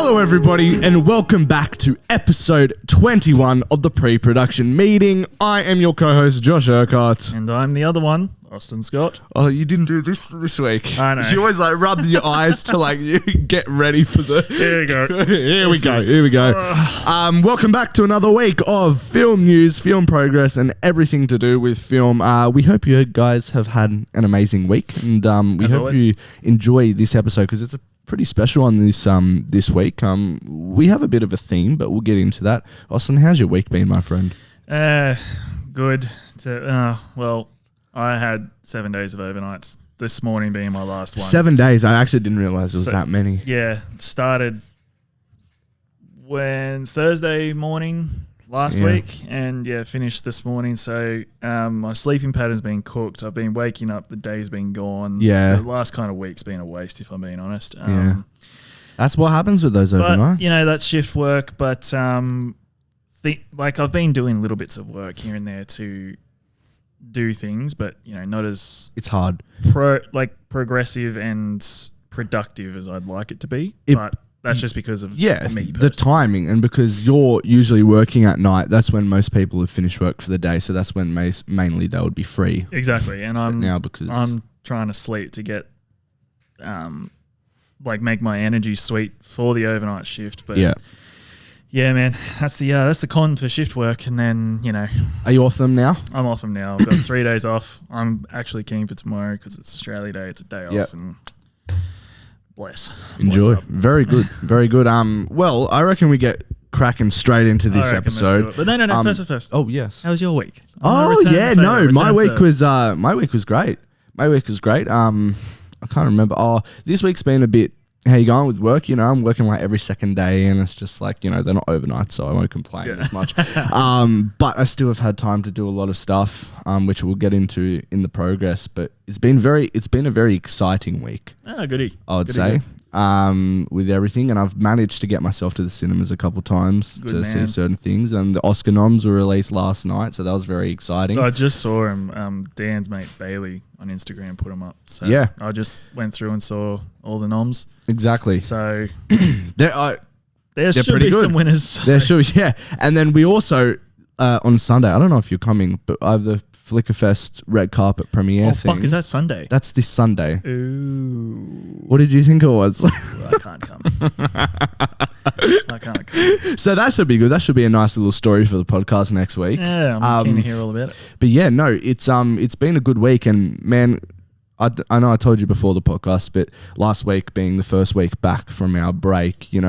Hello everybody and welcome back to episode 21 of the pre-production meeting. I am your co-host Josh Urquhart. And I'm the other one, Austin Scott. Oh, you didn't do this week. I know. You always like rub your eyes to like get ready for the... Here we go. Here we go. Welcome back to another week of film news, film progress and everything to do with film. We hope you guys have had an amazing week and we As hope always. you enjoy this episode because it's a pretty special one this week. We have a bit of a theme, but we'll get into that. Austin, how's your week been, my friend? Good. Well, I had 7 days of overnights. This morning being my last one. 7 days. I actually didn't realize it was that many. Yeah, started Thursday morning last week, and finished this morning. So my sleeping pattern's been cooked. I've been waking up. The day's been gone. Yeah. The last kind of week's been a waste, if I'm being honest. Yeah. That's what happens with those overnights. But, that's shift work. But I've been doing little bits of work here and there to do things, but not as it's hard, progressive and productive as I'd like it to be. But that's just because of me personally. The timing, and because you're usually working at night, that's when most people have finished work for the day. So that's when mainly they would be free. Exactly, and I'm trying to sleep to get make my energy sweet for the overnight shift. But yeah, man, that's the con for shift work. And then are you off them now? I'm off them now. I've got 3 days off. I'm actually keen for tomorrow because it's Australia Day. It's a day off, and enjoy. Very good, very good. Well, I reckon we get cracking straight into this episode. But no, first. Oh yes. How was your week? My week was great. My week was great. I can't remember. This week's been a bit. How you going with work? I'm working like every second day, and it's just like they're not overnight, so I won't complain as much. But I still have had time to do a lot of stuff, which we'll get into in the progress. But it's been a very exciting week. Goody. I would say. With everything, and I've managed to get myself to the cinemas a couple times see certain things, and the Oscar noms were released last night, so that was very exciting. I just saw him, Dan's mate Bailey on Instagram put him up, so I just went through and saw all the noms. Exactly. So there should be some winners. So. There should, and then we also on Sunday, I don't know if you're coming, but I have the Flickerfest red carpet premiere thing. Fuck, is that Sunday? That's this Sunday. Ooh. What did you think it was? I can't come. So that should be good. That should be a nice little story for the podcast next week. Yeah, I'm keen to hear all about it. But it's been a good week, and man, I know I told you before the podcast, but last week being the first week back from our break, it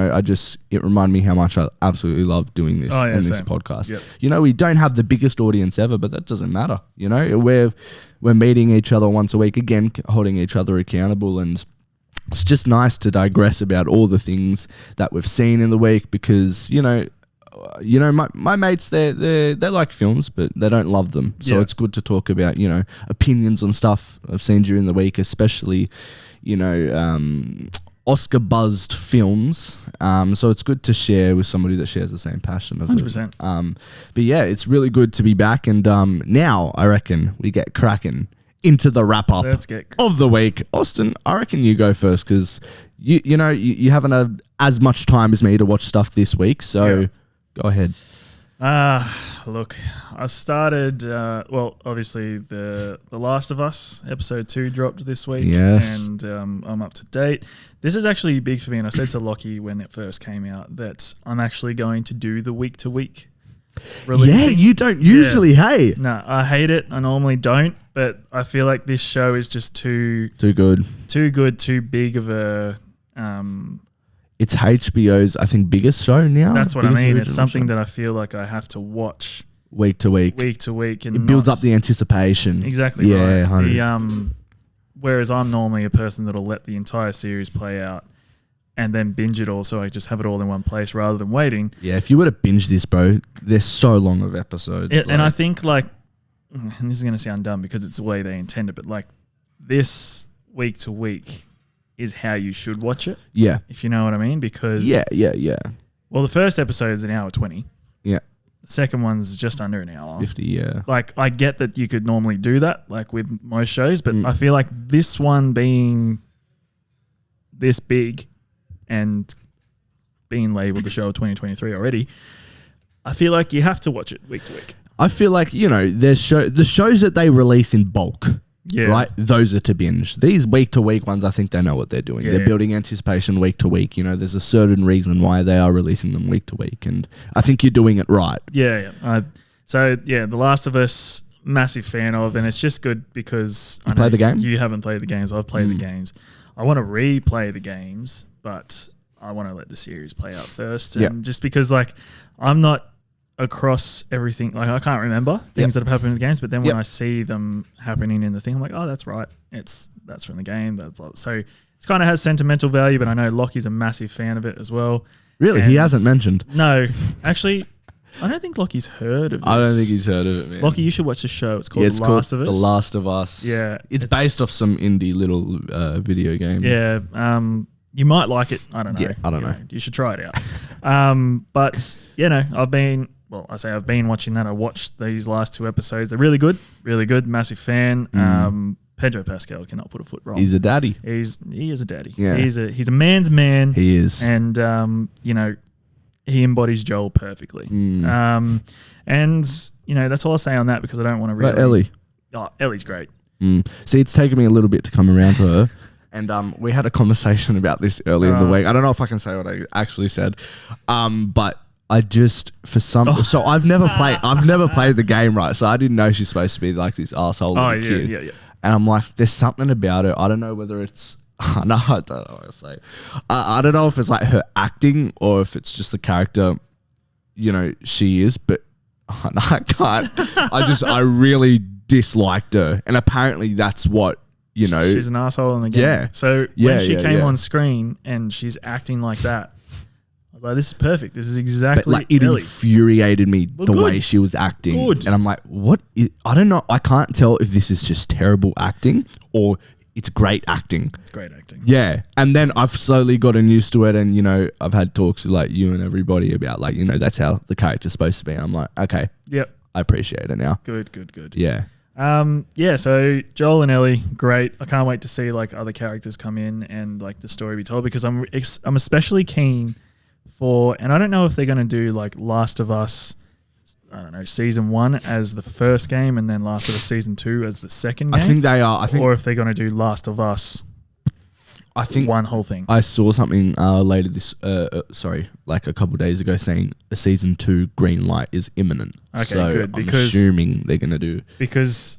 reminded me how much I absolutely love doing this this podcast. Yep. We don't have the biggest audience ever, but that doesn't matter. We're meeting each other once a week, again, holding each other accountable, and it's just nice to digress about all the things that we've seen in the week because, my mates, they like films, but they don't love them. So it's good to talk about, opinions on stuff I've seen during the week, especially, Oscar buzzed films. So it's good to share with somebody that shares the same passion of 100%. But it's really good to be back. And now I reckon we get cracking into the wrap up of the week. Austin, I reckon you go first because you haven't had as much time as me to watch stuff this week. So go ahead. Look, I started, obviously the Last of Us episode 2 dropped this week. Yes. And I'm up to date. This is actually big for me. And I said to Lockie when it first came out that I'm actually going to do the week to week release. Yeah, you don't usually, hey? No, I hate it. I normally don't. But I feel like this show is just too good, too big of a... It's HBO's, I think, biggest show now. That's what I mean. It's something that I feel like I have to watch week to week. And it builds up the anticipation. Exactly. Yeah, right. Whereas I'm normally a person that'll let the entire series play out and then binge it all, so I just have it all in one place rather than waiting. Yeah, if you were to binge this, bro, there's so long of episodes. And I think and this is going to sound dumb because it's the way they intend it, but this week to week is how you should watch it. Yeah. If you know what I mean. Because... Yeah. Well, the first episode is an hour 20. Yeah. The second one's just under an hour. 50, yeah. I get that you could normally do that, with most shows, but I feel like this one being this big and being labelled the show of 2023 already. I feel like you have to watch it week to week. I feel like, the shows that they release in bulk, right? Those are to binge. These week to week ones, I think they know what they're doing. They're building anticipation week to week. There's a certain reason why they are releasing them week to week, and I think you're doing it right. The Last of Us, massive fan of, and it's just good because you play the game? You haven't played the games. I've played the games. I want to replay the games, but I want to let the series play out first. And just because, I'm not across everything. I can't remember things that have happened in the games, but then when I see them happening in the thing, I'm like, oh, that's right. That's from the game. So it kind of has sentimental value, but I know Lockie's a massive fan of it as well. Really? He hasn't mentioned? No. Actually, I don't think Lockie's heard of this. I don't think he's heard of it, man. Lockie, you should watch the show. It's called The Last of Us. The Last of Us. Yeah. It's based off some indie little video game. Yeah. You might like it. I don't know. Yeah, I don't know. You should try it out. But, I've been watching that. I watched these last 2 episodes. They're really good. Really good. Massive fan. Pedro Pascal cannot put a foot wrong. He's a daddy. He is a daddy. Yeah. He's a man's man. He is. And, he embodies Joel perfectly. And, that's all I'll say on that because I don't want to really... But Ellie. Oh, Ellie's great. See, it's taken me a little bit to come around to her. And we had a conversation about this earlier in the week. I don't know if I can say what I actually said. But I just, so I've never played the game, right? So I didn't know she's supposed to be like this arsehole little kid. Yeah. And I'm like, there's something about her. I don't know whether it's... No, I don't know what to say. I don't know if it's like her acting or if it's just the character, she is, but I can't. I really disliked her. And apparently that's what, She's an asshole in the game. Yeah. So when she came on screen and she's acting like that, I was like, this is perfect. This is exactly it Ellie. Infuriated me way she was acting. Good. And I'm like, I don't know. I can't tell if this is just terrible acting or it's great acting. It's great acting. Yeah. And then I've slowly gotten used to it. And, I've had talks with you and everybody about that's how the character's supposed to be. And I'm like, okay. Yep. I appreciate it now. Good. Yeah. So Joel and Ellie, great. I can't wait to see other characters come in and the story be told because I'm especially keen for, and I don't know if they're going to do Last of Us, I don't know, season 1 as the first game and then Last of Us season 2 as the second game. I think they are. Or if they're going to do Last of Us, one whole thing. I saw something later a couple of days ago saying a season 2 green light is imminent. Okay, so good. I'm assuming they're going to do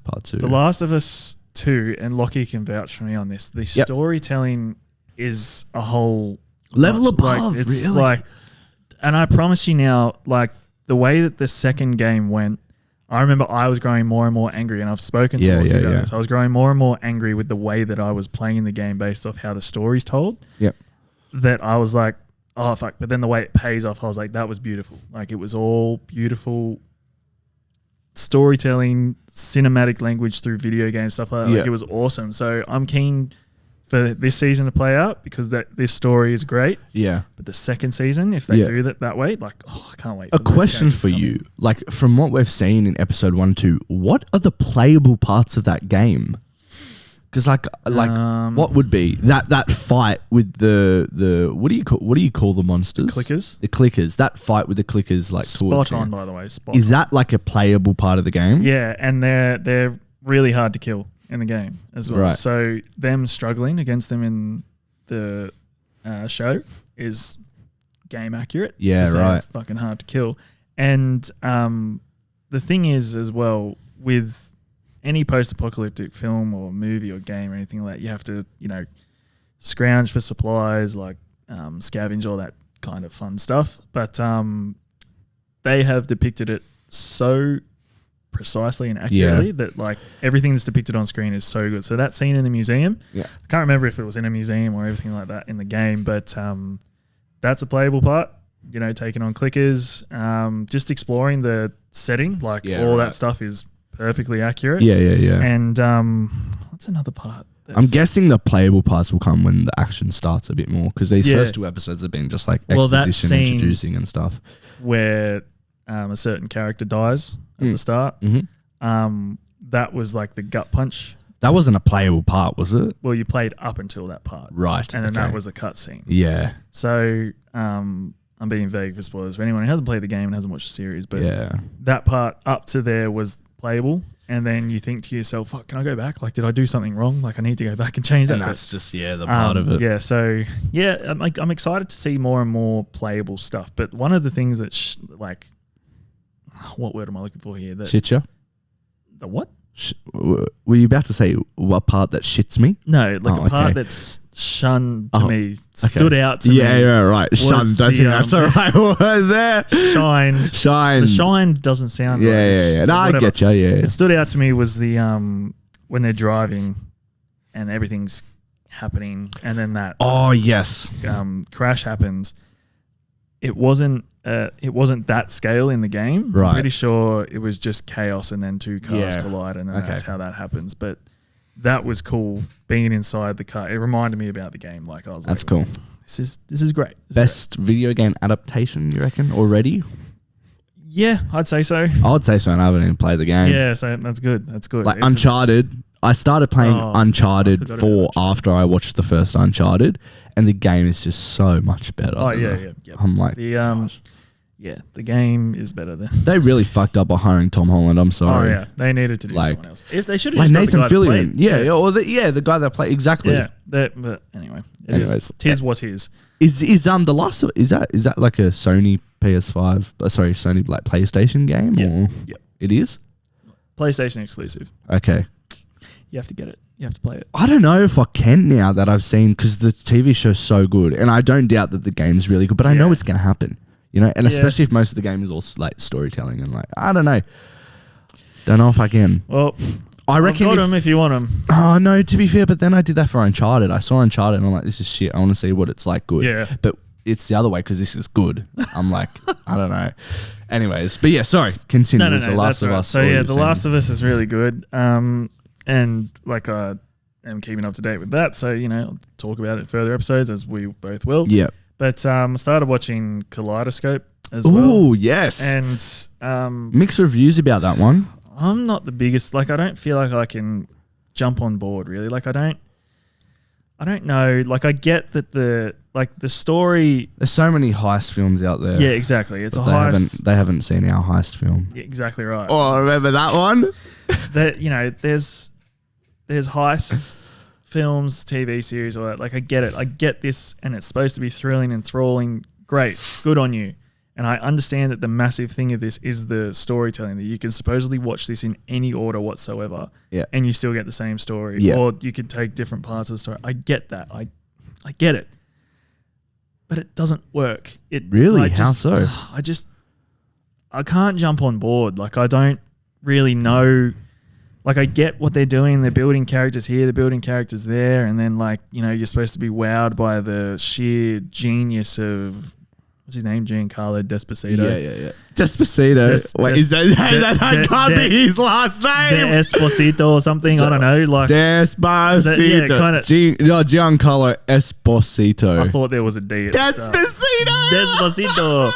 part 2. The Last of Us 2, and Lockie can vouch for me on this, the storytelling is a whole level above. It's really? And I promise you now, the way that the second game went, I remember I was growing more and more angry, and I've spoken to Lockie about this. I was growing more and more angry with the way that I was playing the game based off how the story's told. Yep. That I was like, oh, fuck. But then the way it pays off, I was like, that was beautiful. It was all beautiful storytelling, cinematic language through video games, stuff like that. It was awesome. So I'm keen for this season to play out because this story is great. Yeah. But the second season, if they do that way, I can't wait. A question for you. From what we've seen in episode 1 and 2, what are the playable parts of that game? Because what would be that fight with the what do you call the monsters? Clickers. The clickers. That fight with the clickers, spot on, by the way. Is that a playable part of the game? Yeah, and they're really hard to kill in the game as well. Right. So them struggling against them in the show is game accurate. Yeah, right. They're fucking hard to kill. And the thing is as well, with any post-apocalyptic film or movie or game or anything like that, you have to, scrounge for supplies, scavenge, all that kind of fun stuff. But they have depicted it so precisely and accurately that everything that's depicted on screen is so good. So that scene in the museum, I can't remember if it was in a museum or everything like that in the game, but that's a playable part. Taking on clickers, just exploring the setting, that stuff is perfectly accurate. Yeah. And what's another part? I'm guessing the playable parts will come when the action starts a bit more because these first 2 episodes have been just exposition, introducing and stuff. Where a certain character dies at the start. Mm-hmm. That was the gut punch That wasn't a playable part, was it? Well, you played up until that part. Right. And then that was a cutscene. Yeah. So I'm being vague for spoilers for anyone who hasn't played the game and hasn't watched the series, but that part up to there was playable. And then you think to yourself, fuck, can I go back? Like, did I do something wrong? Like, I need to go back and change that. And that's just, the part of it. Yeah, so, I'm excited to see more and more playable stuff. But one of the things that, what word am I looking for here? Shit ya? The what? Were you about to say what part that shits me? No, a part that's shunned to me, stood out to me. Yeah, right. Shunned, don't think that's the right word there. Shined. The shine doesn't sound right. Yeah. No, I get you, yeah. It stood out to me was the, when they're driving and everything's happening and then that. Oh, yes. Crash happens. It wasn't that scale in the game. Right. I'm pretty sure it was just chaos and then two cars collide and then that's how that happens. But that was cool being inside the car. It reminded me about the game. Like I was that's cool. This is great. Best video game adaptation, you reckon, already? Yeah, I'd say so. I would say so, and I haven't even played the game. Yeah, so that's good. That's good. Like Uncharted. I started playing Uncharted 4 after I watched the first Uncharted, and the game is just so much better. Oh, yeah. I'm like, the game is better than. They really fucked up by hiring Tom Holland. I'm sorry. Oh, yeah. They needed to do someone else. If they should have like just Nathan got the guy Fillion. The guy that played. Exactly. Yeah. But anyway. Tis what is. Is The Last of is that like a Sony PS5? Sony like PlayStation game? Yeah. It is? PlayStation exclusive. Okay. You have to get it. You have to play it. I don't know if I can now that I've seen, because the TV show's so good, and I don't doubt that the game's really good, but I know it's going to happen, and especially if most of the game is all like storytelling and like, I don't know. Don't know if I can. Well, I reckon I've got them if you want them. Oh, no, to be fair, but then I did that for Uncharted. I saw Uncharted and I'm like, this is shit. I want to see what it's like good. Yeah. But it's the other way because this is good. I'm like, I don't know. Anyways, but yeah, sorry. Continue. No, The Last of right. Us. So The Last of Us is really good. And like I am keeping up to date with that. So, I'll talk about it in further episodes as we both will. Yeah. But I started watching Kaleidoscope as well. Oh, yes. And mixed reviews about that one. I'm not the biggest, I don't feel like I can jump on board really. I don't know. I get that the story. There's so many heist films out there. Yeah, exactly. It's a heist. They haven't seen our heist film. Yeah, exactly right. Oh, remember that one? There's heist films, TV series, all that. I get it. I get this, and it's supposed to be thrilling and enthralling. Great, good on you. And I understand that the massive thing of this is the storytelling, that you can supposedly watch this in any order whatsoever, and you still get the same story, or you could take different parts of the story. I get that. I get it, but it doesn't work. It really? How so? I can't jump on board. I don't really know. I get what they're doing. They're building characters here, they're building characters there, and then you're supposed to be wowed by the sheer genius of. What's his name? Giancarlo Esposito. Yeah. Despacito. Is that can't be his last name? Esposito or something. I don't know. Despacito. Giancarlo Esposito. I thought there was a D. Despacito.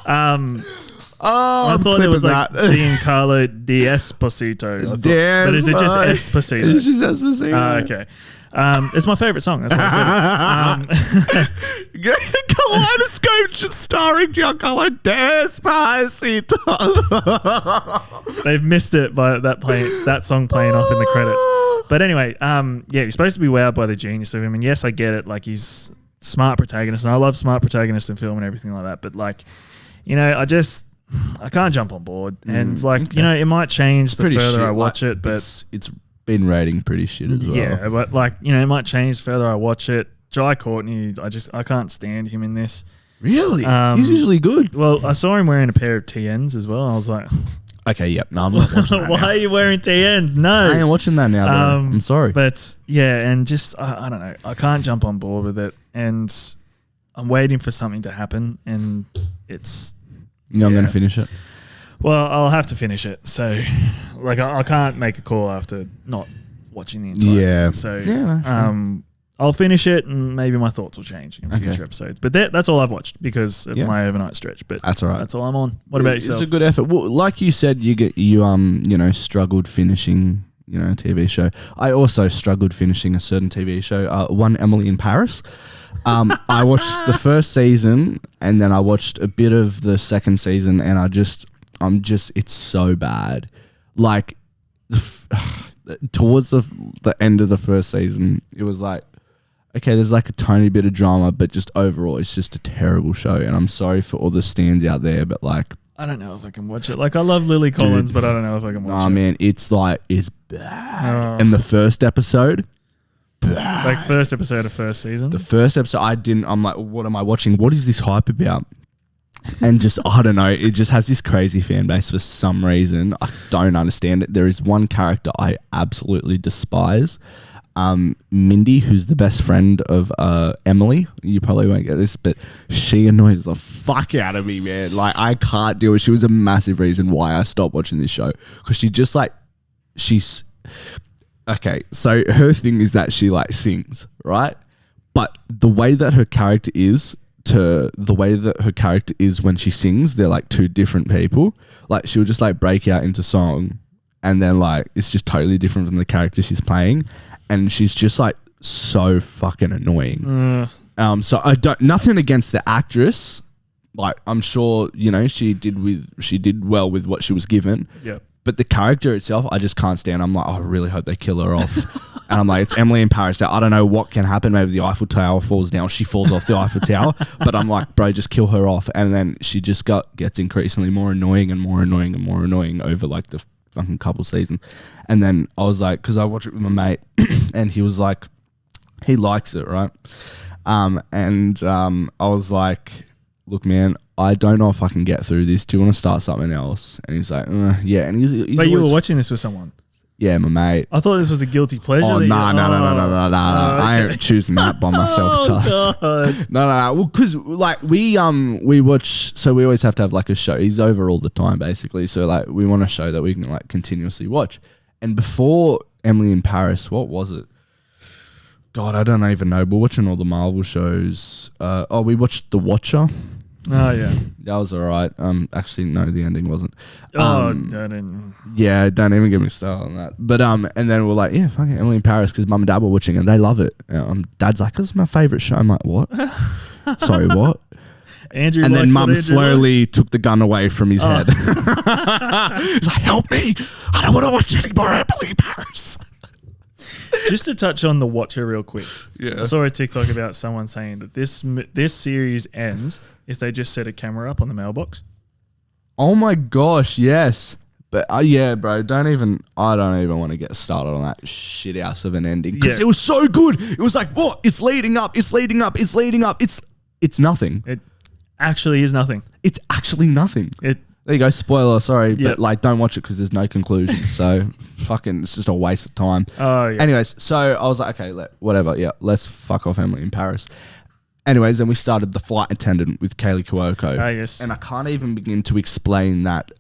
I thought it was Giancarlo Esposito. But is it just Esposito? It's just Esposito. Okay. It's my favorite song. That's why I said it. Kaleidoscope starring Giancarlo Despacito. They've missed it by that song playing off in the credits. But anyway, you're supposed to be wowed by the genius of him, and yes, I get it. He's smart protagonist, and I love smart protagonists in film and everything like that. But I can't jump on board, and it might change the further I watch it, but it's been rating pretty shit as well. Yeah, but it might change the further I watch it. Jai Courtney, I can't stand him in this. Really? He's usually good. Well, I saw him wearing a pair of TNs as well. I was like, okay, yep. No, I'm not watching that. Why are you wearing TNs? No. I ain't watching that now, I'm sorry. But yeah, and I don't know. I can't jump on board with it, and I'm waiting for something to happen, and it's... I'm going to finish it. Well, I'll have to finish it. So, I can't make a call after not watching the entire thing. So, I'll finish it, and maybe my thoughts will change in future episodes. But that's all I've watched because of my overnight stretch. But that's all right. That's all I'm on. What about yourself? It's a good effort. Well, like you said, you struggled finishing TV show. I also struggled finishing a certain TV show. One Emily in Paris. I watched the first season and then I watched a bit of the second season, and it's so bad. Like towards the end of the first season, it was like, okay, there's like a tiny bit of drama, but just overall, it's just a terrible show. And I'm sorry for all the stands out there, but like, I don't know if I can watch it. Like, I love Lily Collins, but I don't know if I can watch it. Oh man, it's bad. And the first episode, bad. Like first episode of first season. The first episode, I'm like, what am I watching? What is this hype about? And just, I don't know, it just has this crazy fan base for some reason. I don't understand it. There is one character I absolutely despise. Mindy, who's the best friend of Emily. You probably won't get this, but she annoys the fuck out of me, man. Like, I can't deal with. She was a massive reason why I stopped watching this show, because she just like, she's okay. So her thing is that she like sings, right? But the way that her character is to the way that her character is when she sings, they're like two different people. Like, she'll just like break out into song, and then like it's just totally different from the character she's playing. And she's just like so fucking annoying. So I don't, nothing against the actress. Like, I'm sure, she did well with what she was given. Yeah. But the character itself, I just can't stand. I'm like, I really hope they kill her off. And I'm like, it's Emily in Paris. I don't know what can happen. Maybe the Eiffel Tower falls down. She falls off the Eiffel Tower. But I'm like, bro, just kill her off. And then she just gets increasingly more annoying and more annoying and more annoying over like the fucking couple seasons. And then I was like, because I watched it with my mate, and he was like, he likes it, right? I was like, look, man, I don't know if I can get through this. Do you want to start something else? And he's like, yeah. And he's but you were watching this with someone? Yeah, my mate. I thought this was a guilty pleasure. Oh, no. I ain't choosing that by myself. Oh, God. No. Well, because like we watch, so we always have to have like a show. He's over all the time, basically. So like we want a show that we can like continuously watch. And before Emily in Paris, what was it? God, I don't even know. We're watching all the Marvel shows. We watched The Watcher. Oh, yeah. That was all right. Actually, no, the ending wasn't. Yeah, don't even get me started on that. But and then we're like, yeah, fucking Emily in Paris, because mum and dad were watching it and they love it. Dad's like, this is my favourite show. I'm like, what? Sorry, what? Andrew, and then mum slowly took the gun away from his head. He's like, help me. I don't want to watch any more Emily in Paris. Just to touch on The Watcher real quick. Yeah. I saw a TikTok about someone saying that this series ends if they just set a camera up on the mailbox. Oh my gosh, yes. But yeah, bro, I don't even want to get started on that shit house of an ending, because it was so good. It was like, what? It's leading up. It's nothing. It actually is nothing. It's actually nothing. There you go, spoiler, sorry, but like, don't watch it because there's no conclusion. So fucking, it's just a waste of time. Oh, yeah. Anyways, so I was like, okay, whatever, yeah, let's fuck off Emily in Paris. Anyways, then we started The Flight Attendant with Kaylee Cuoco. Ah, yes. And I can't even begin to explain that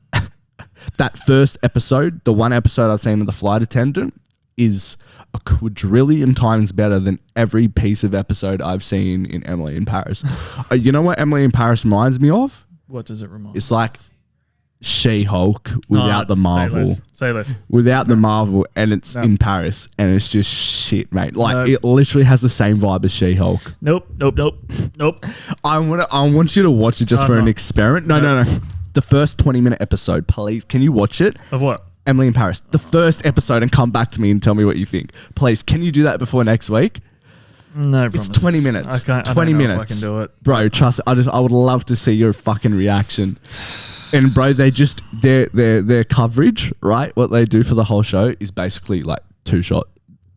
that first episode, the one episode I've seen of The Flight Attendant, is a quadrillion times better than every piece of episode I've seen in Emily in Paris. You know what Emily in Paris reminds me of? What does it remind? It's like She-Hulk without the Marvel. Say less. Without the Marvel, and it's in Paris, and it's just shit, mate. Like, it literally has the same vibe as She-Hulk. Nope. I want you to watch it just for an experiment. No. The first 20-minute episode, please. Can you watch it? Of what? Emily in Paris. The first episode, and come back to me and tell me what you think. Please, can you do that before next week? No, it's 20 minutes. I can't. 20 minutes. If I can do it, bro. Trust. I would love to see your fucking reaction. And bro, they just their coverage, right? What they do for the whole show is basically like two shot.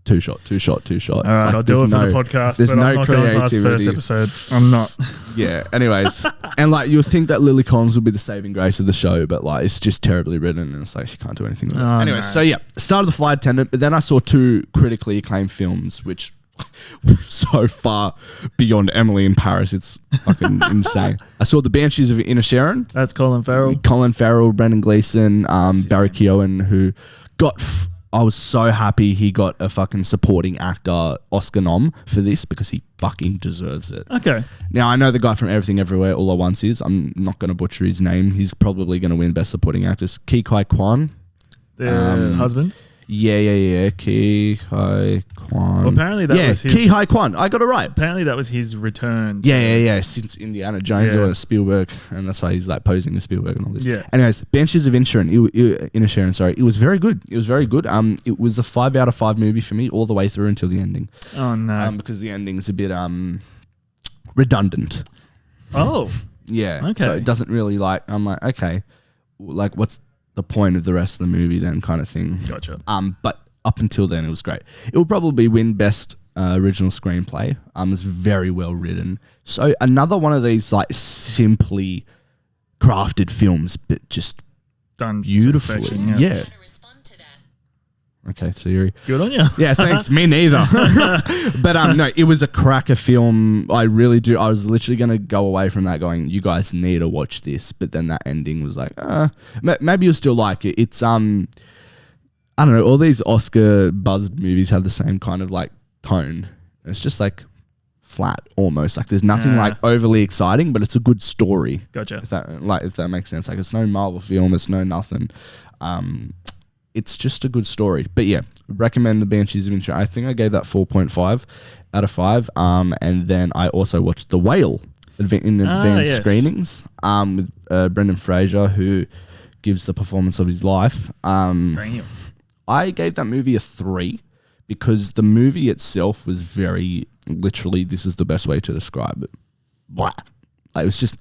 All right, like, I'll do it for the podcast. There's but no I'm not creativity. going past the first episode. I'm not. Yeah. Anyways, and like you'll think that Lily Collins would be the saving grace of the show, but like it's just terribly written, and it's like she can't do anything with it. Anyways, so yeah, started The Flight Attendant, but then I saw two critically acclaimed films, which so far beyond Emily in Paris, it's fucking insane. I saw The Banshees of Inisherin. That's Colin Farrell, Brendan Gleeson, Barry Keoghan, who got I was so happy he got a fucking supporting actor Oscar nom for this, because he fucking deserves it. Okay. Now, I know the guy from Everything Everywhere All at Once is. I'm not going to butcher his name. He's probably going to win Best Supporting Actress. Ki Kai Kwan. The husband? Yeah. Ki Hai Kwan. Well, apparently that was his... Ki Hai Kwan. I got it right. Apparently that was his return. Yeah. Since Indiana Jones or Spielberg. And that's why he's like posing with Spielberg and all this. Yeah. Anyways, Banshees of Inisherin, sorry. It was very good. It was very good. It was a 5 out of 5 movie for me all the way through until the ending. Oh, no. Because the ending's a bit redundant. Oh. Yeah. Okay. So it doesn't really I'm like, okay, like what's the point of the rest of the movie then, kind of thing. Gotcha. But up until then, it was great. It will probably win best original screenplay. It's very well written. So another one of these like simply crafted films, but just done beautifully. Yeah. Okay, Siri. Good on you. Yeah, thanks. Me neither. But no, it was a cracker film. I really do. I was literally going to go away from that going, you guys need to watch this. But then that ending was like, maybe you'll still like it. It's, I don't know, all these Oscar buzzed movies have the same kind of like tone. It's just like flat almost. Like there's nothing like overly exciting, but it's a good story. Gotcha. If that makes sense. Like it's no Marvel film. It's no nothing. It's just a good story. But yeah, recommend the Banshees of Inisherin. I think I gave that 4.5 out of 5. And then I also watched The Whale in advanced screenings with Brendan Fraser, who gives the performance of his life. I gave that movie a 3 because the movie itself was very literally, this is the best way to describe it. Blah. Like, it was just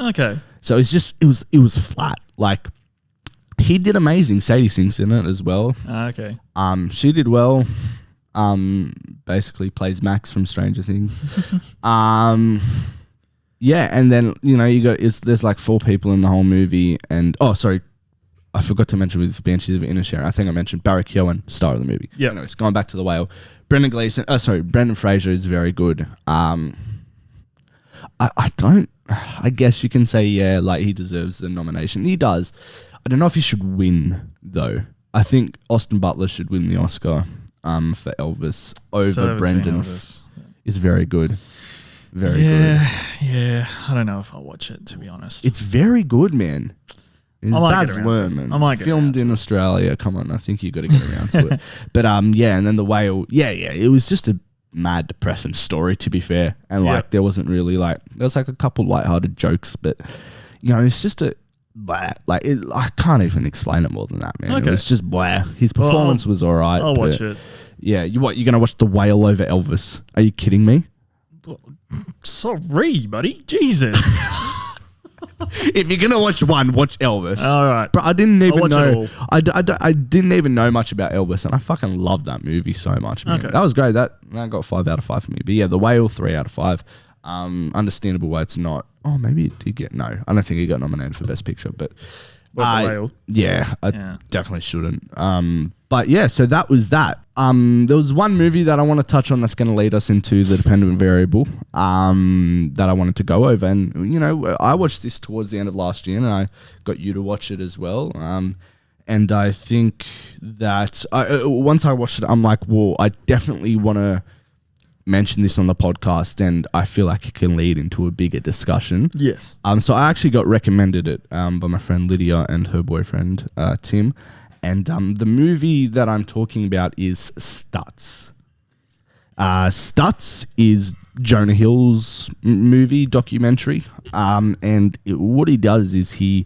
Okay. So it was flat. Like, he did amazing. Sadie Sink's in it as well. Okay. She did well. Basically plays Max from Stranger Things. Yeah, and then there's like 4 people in the whole movie, and I forgot to mention with Banshees of Inisherin. I think I mentioned Barry Keoghan, star of the movie. Yeah. Anyways, going back to The Whale, Brendan Fraser is very good. I guess you can say like he deserves the nomination. He does. I don't know if he should win though. I think Austin Butler should win the Oscar for Elvis over Brendan. Is very good. Very good. Yeah. I don't know if I'll watch it, to be honest. It's very good, man. It's Baz Luhrmann. I might get filmed in Australia. Come on, I think you got to get around to it. But and then The Whale. Yeah. It was just a mad, depressing story, to be fair. And like there wasn't really there was like a couple lighthearted jokes, but it's just blah. Like I can't even explain it more than that, man. Okay. It was just blah. His performance was all right. I'll watch it. Yeah, you're gonna watch The Whale over Elvis? Are you kidding me? Sorry, buddy. Jesus. If you're gonna watch one, watch Elvis. All right, but I didn't even know. I didn't even know much about Elvis, and I fucking loved that movie so much, man. Okay. That was great. That got 5 out of 5 for me. But yeah, The Whale, 3 out of 5. Understandable why it's not. Oh, maybe it did get no. I don't think it got nominated for Best Picture, but The Whale. Yeah, definitely shouldn't. But yeah, so that was that. There was one movie that I want to touch on that's going to lead us into the dependent variable. That I wanted to go over, and I watched this towards the end of last year, and I got you to watch it as well. And I think that once I watched it, I'm like, well, I definitely want to mention this on the podcast, and I feel like it can lead into a bigger discussion. Yes. So I actually got recommended it by my friend Lydia and her boyfriend Tim, and the movie that I'm talking about is Stutz. Stutz is Jonah Hill's movie documentary, and what he does is he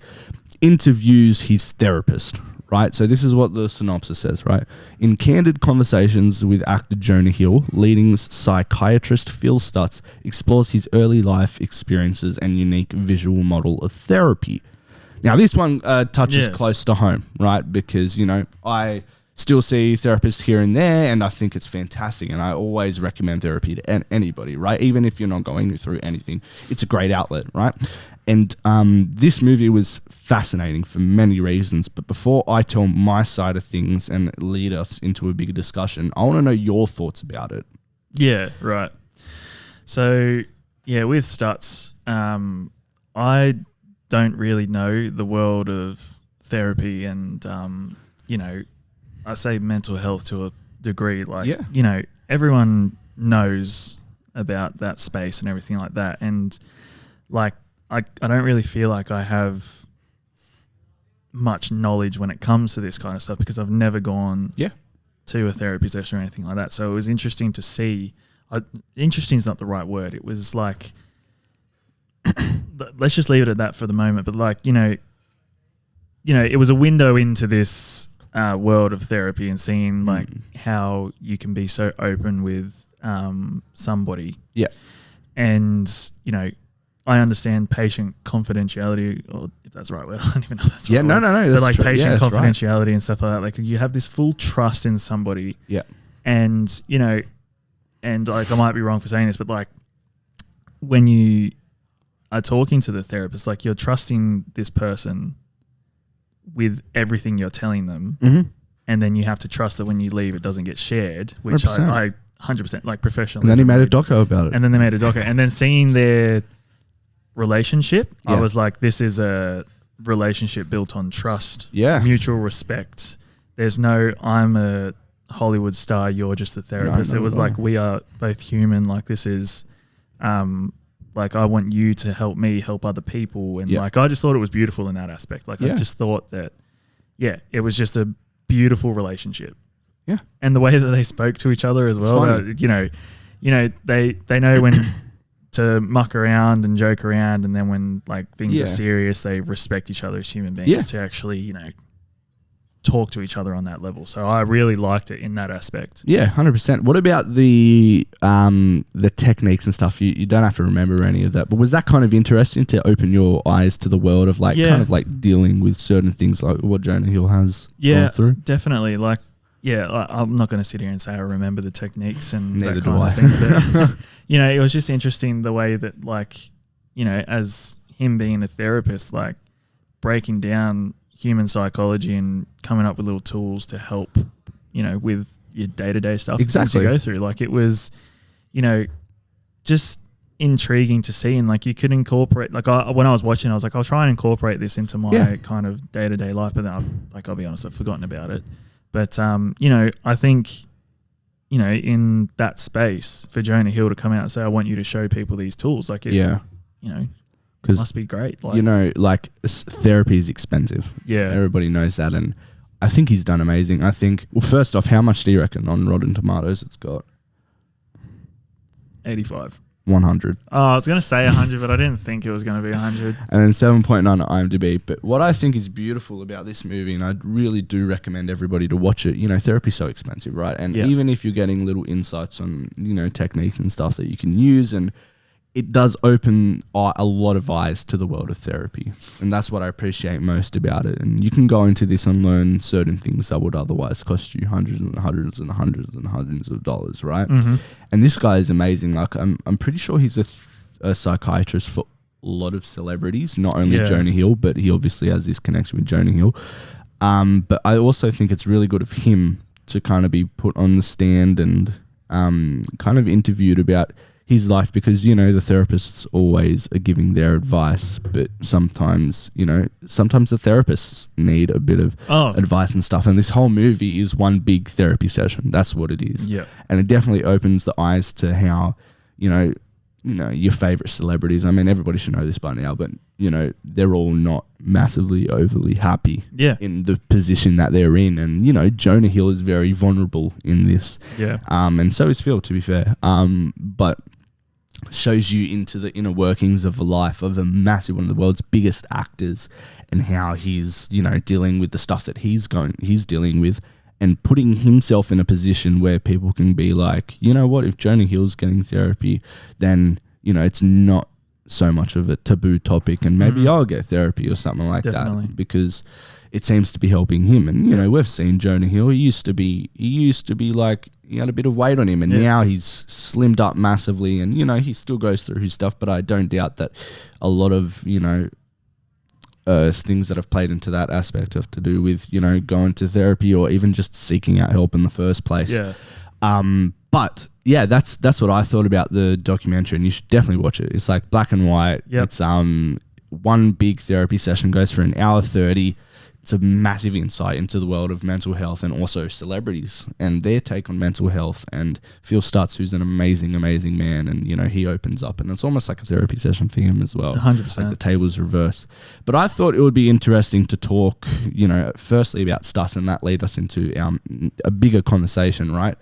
interviews his therapist. Right, so this is what the synopsis says, right? In candid conversations with actor Jonah Hill, leading psychiatrist Phil Stutz explores his early life experiences and unique visual model of therapy. Now, this one touches close to home, right? Because, I still see therapists here and there, and I think it's fantastic, and I always recommend therapy to anybody, right? Even if you're not going through anything, it's a great outlet, right? And this movie was fascinating for many reasons. But before I tell my side of things and lead us into a bigger discussion, I want to know your thoughts about it. Yeah, right. So, with Stutz, I don't really know the world of therapy and, I say mental health to a degree. Everyone knows about that space and everything like that. And, I don't really feel like I have much knowledge when it comes to this kind of stuff because I've never gone Yeah. to a therapy session or anything like that. So it was interesting to see. Interesting is not the right word. It was like, let's just leave it at that for the moment. But like, you know, it was a window into this world of therapy and seeing like how you can be so open with somebody. Yeah. And, you know, I understand patient confidentiality, or if that's the right word. I don't even know if that's the right word. No. But like patient confidentiality and stuff like that. Like you have this full trust in somebody. Yeah. And, you know, and like I might be wrong for saying this, but like when you are talking to the therapist, like you're trusting this person with everything you're telling them. Mm-hmm. And then you have to trust that when you leave, it doesn't get shared, which 100%. I 100% like professionally. And then he made a doco about it. And then they made a doco. And then seeing their relationship, I was like, this is a relationship built on trust, mutual respect. There's no, I'm a Hollywood star, you're just a therapist. No, it was like, we are both human. Like this is, like I want you to help me help other people. And like, I just thought it was beautiful in that aspect. Like I just thought that, it was just a beautiful relationship. Yeah. And the way that they spoke to each other as well, you know, they know when to muck around and joke around, and then when like things are serious, they respect each other as human beings to actually, you know, talk to each other on that level. So I really liked it in that aspect. Yeah, 100%. What about the techniques and stuff? You don't have to remember any of that, but was that kind of interesting to open your eyes to the world of like kind of like dealing with certain things like what Jonah Hill has gone through? Definitely. Like, I'm not going to sit here and say I remember the techniques and Neither that kind of thing. But, you know, it was just interesting the way that like, you know, as him being a therapist, like breaking down human psychology and coming up with little tools to help, you know, with your day-to-day stuff that you go through. Like it was, you know, just intriguing to see, and like you could incorporate, like when I was watching, I was like, I'll try and incorporate this into my kind of day-to-day life, but then I'll be honest, I've forgotten about it. But, you know, I think, you know, in that space for Jonah Hill to come out and say, I want you to show people these tools, like it, you know, it must be great. Like, you know, like therapy is expensive. Yeah. Everybody knows that. And I think he's done amazing. I think, well, first off, how much do you reckon on Rotten Tomatoes it's got? 85. 100. Oh, I was going to say 100, but I didn't think it was going to be 100. And then 7.9 on IMDb. But what I think is beautiful about this movie, and I really do recommend everybody to watch it, you know, therapy's so expensive, right? And even if you're getting little insights on, you know, techniques and stuff that you can use, and it does open a lot of eyes to the world of therapy. And that's what I appreciate most about it. And you can go into this and learn certain things that would otherwise cost you hundreds and hundreds and hundreds and hundreds of dollars, right? Mm-hmm. And this guy is amazing. Like I'm pretty sure he's a psychiatrist for a lot of celebrities, not only Jonah Hill, but he obviously has this connection with Jonah Hill. But I also think it's really good of him to kind of be put on the stand and kind of interviewed about his life, because, you know, the therapists always are giving their advice, but sometimes, you know, sometimes the therapists need a bit of advice and stuff. And this whole movie is one big therapy session. That's what it is. Yeah. And it definitely opens the eyes to how, you know, your favorite celebrities. I mean, everybody should know this by now, but, you know, they're all not massively overly happy in the position that they're in. And, you know, Jonah Hill is very vulnerable in this. Yeah. And so is Phil, to be fair. But shows you into the inner workings of the life of one of the world's biggest actors, and how he's, you know, dealing with the stuff that he's dealing with, and putting himself in a position where people can be like, you know what, if Jonah Hill's getting therapy, then, you know, it's not so much of a taboo topic, and maybe I'll get therapy or something like that, because it seems to be helping him. And, you know, we've seen Jonah Hill. He used to be like, he had a bit of weight on him, and now he's slimmed up massively, and, you know, he still goes through his stuff, but I don't doubt that a lot of, you know, things that have played into that aspect have to do with, you know, going to therapy or even just seeking out help in the first place. Yeah. But yeah, that's what I thought about the documentary, and you should definitely watch it. It's like black and white. Yep. It's one big therapy session, goes for an hour 30. it's a massive insight into the world of mental health and also celebrities and their take on mental health. And Phil Stutz, who's an amazing, amazing man, and he opens up, and it's almost like a therapy session for him as well. 100%. Like the table's reversed. But I thought it would be interesting to talk, firstly about Stutz, and that lead us into a bigger conversation, right?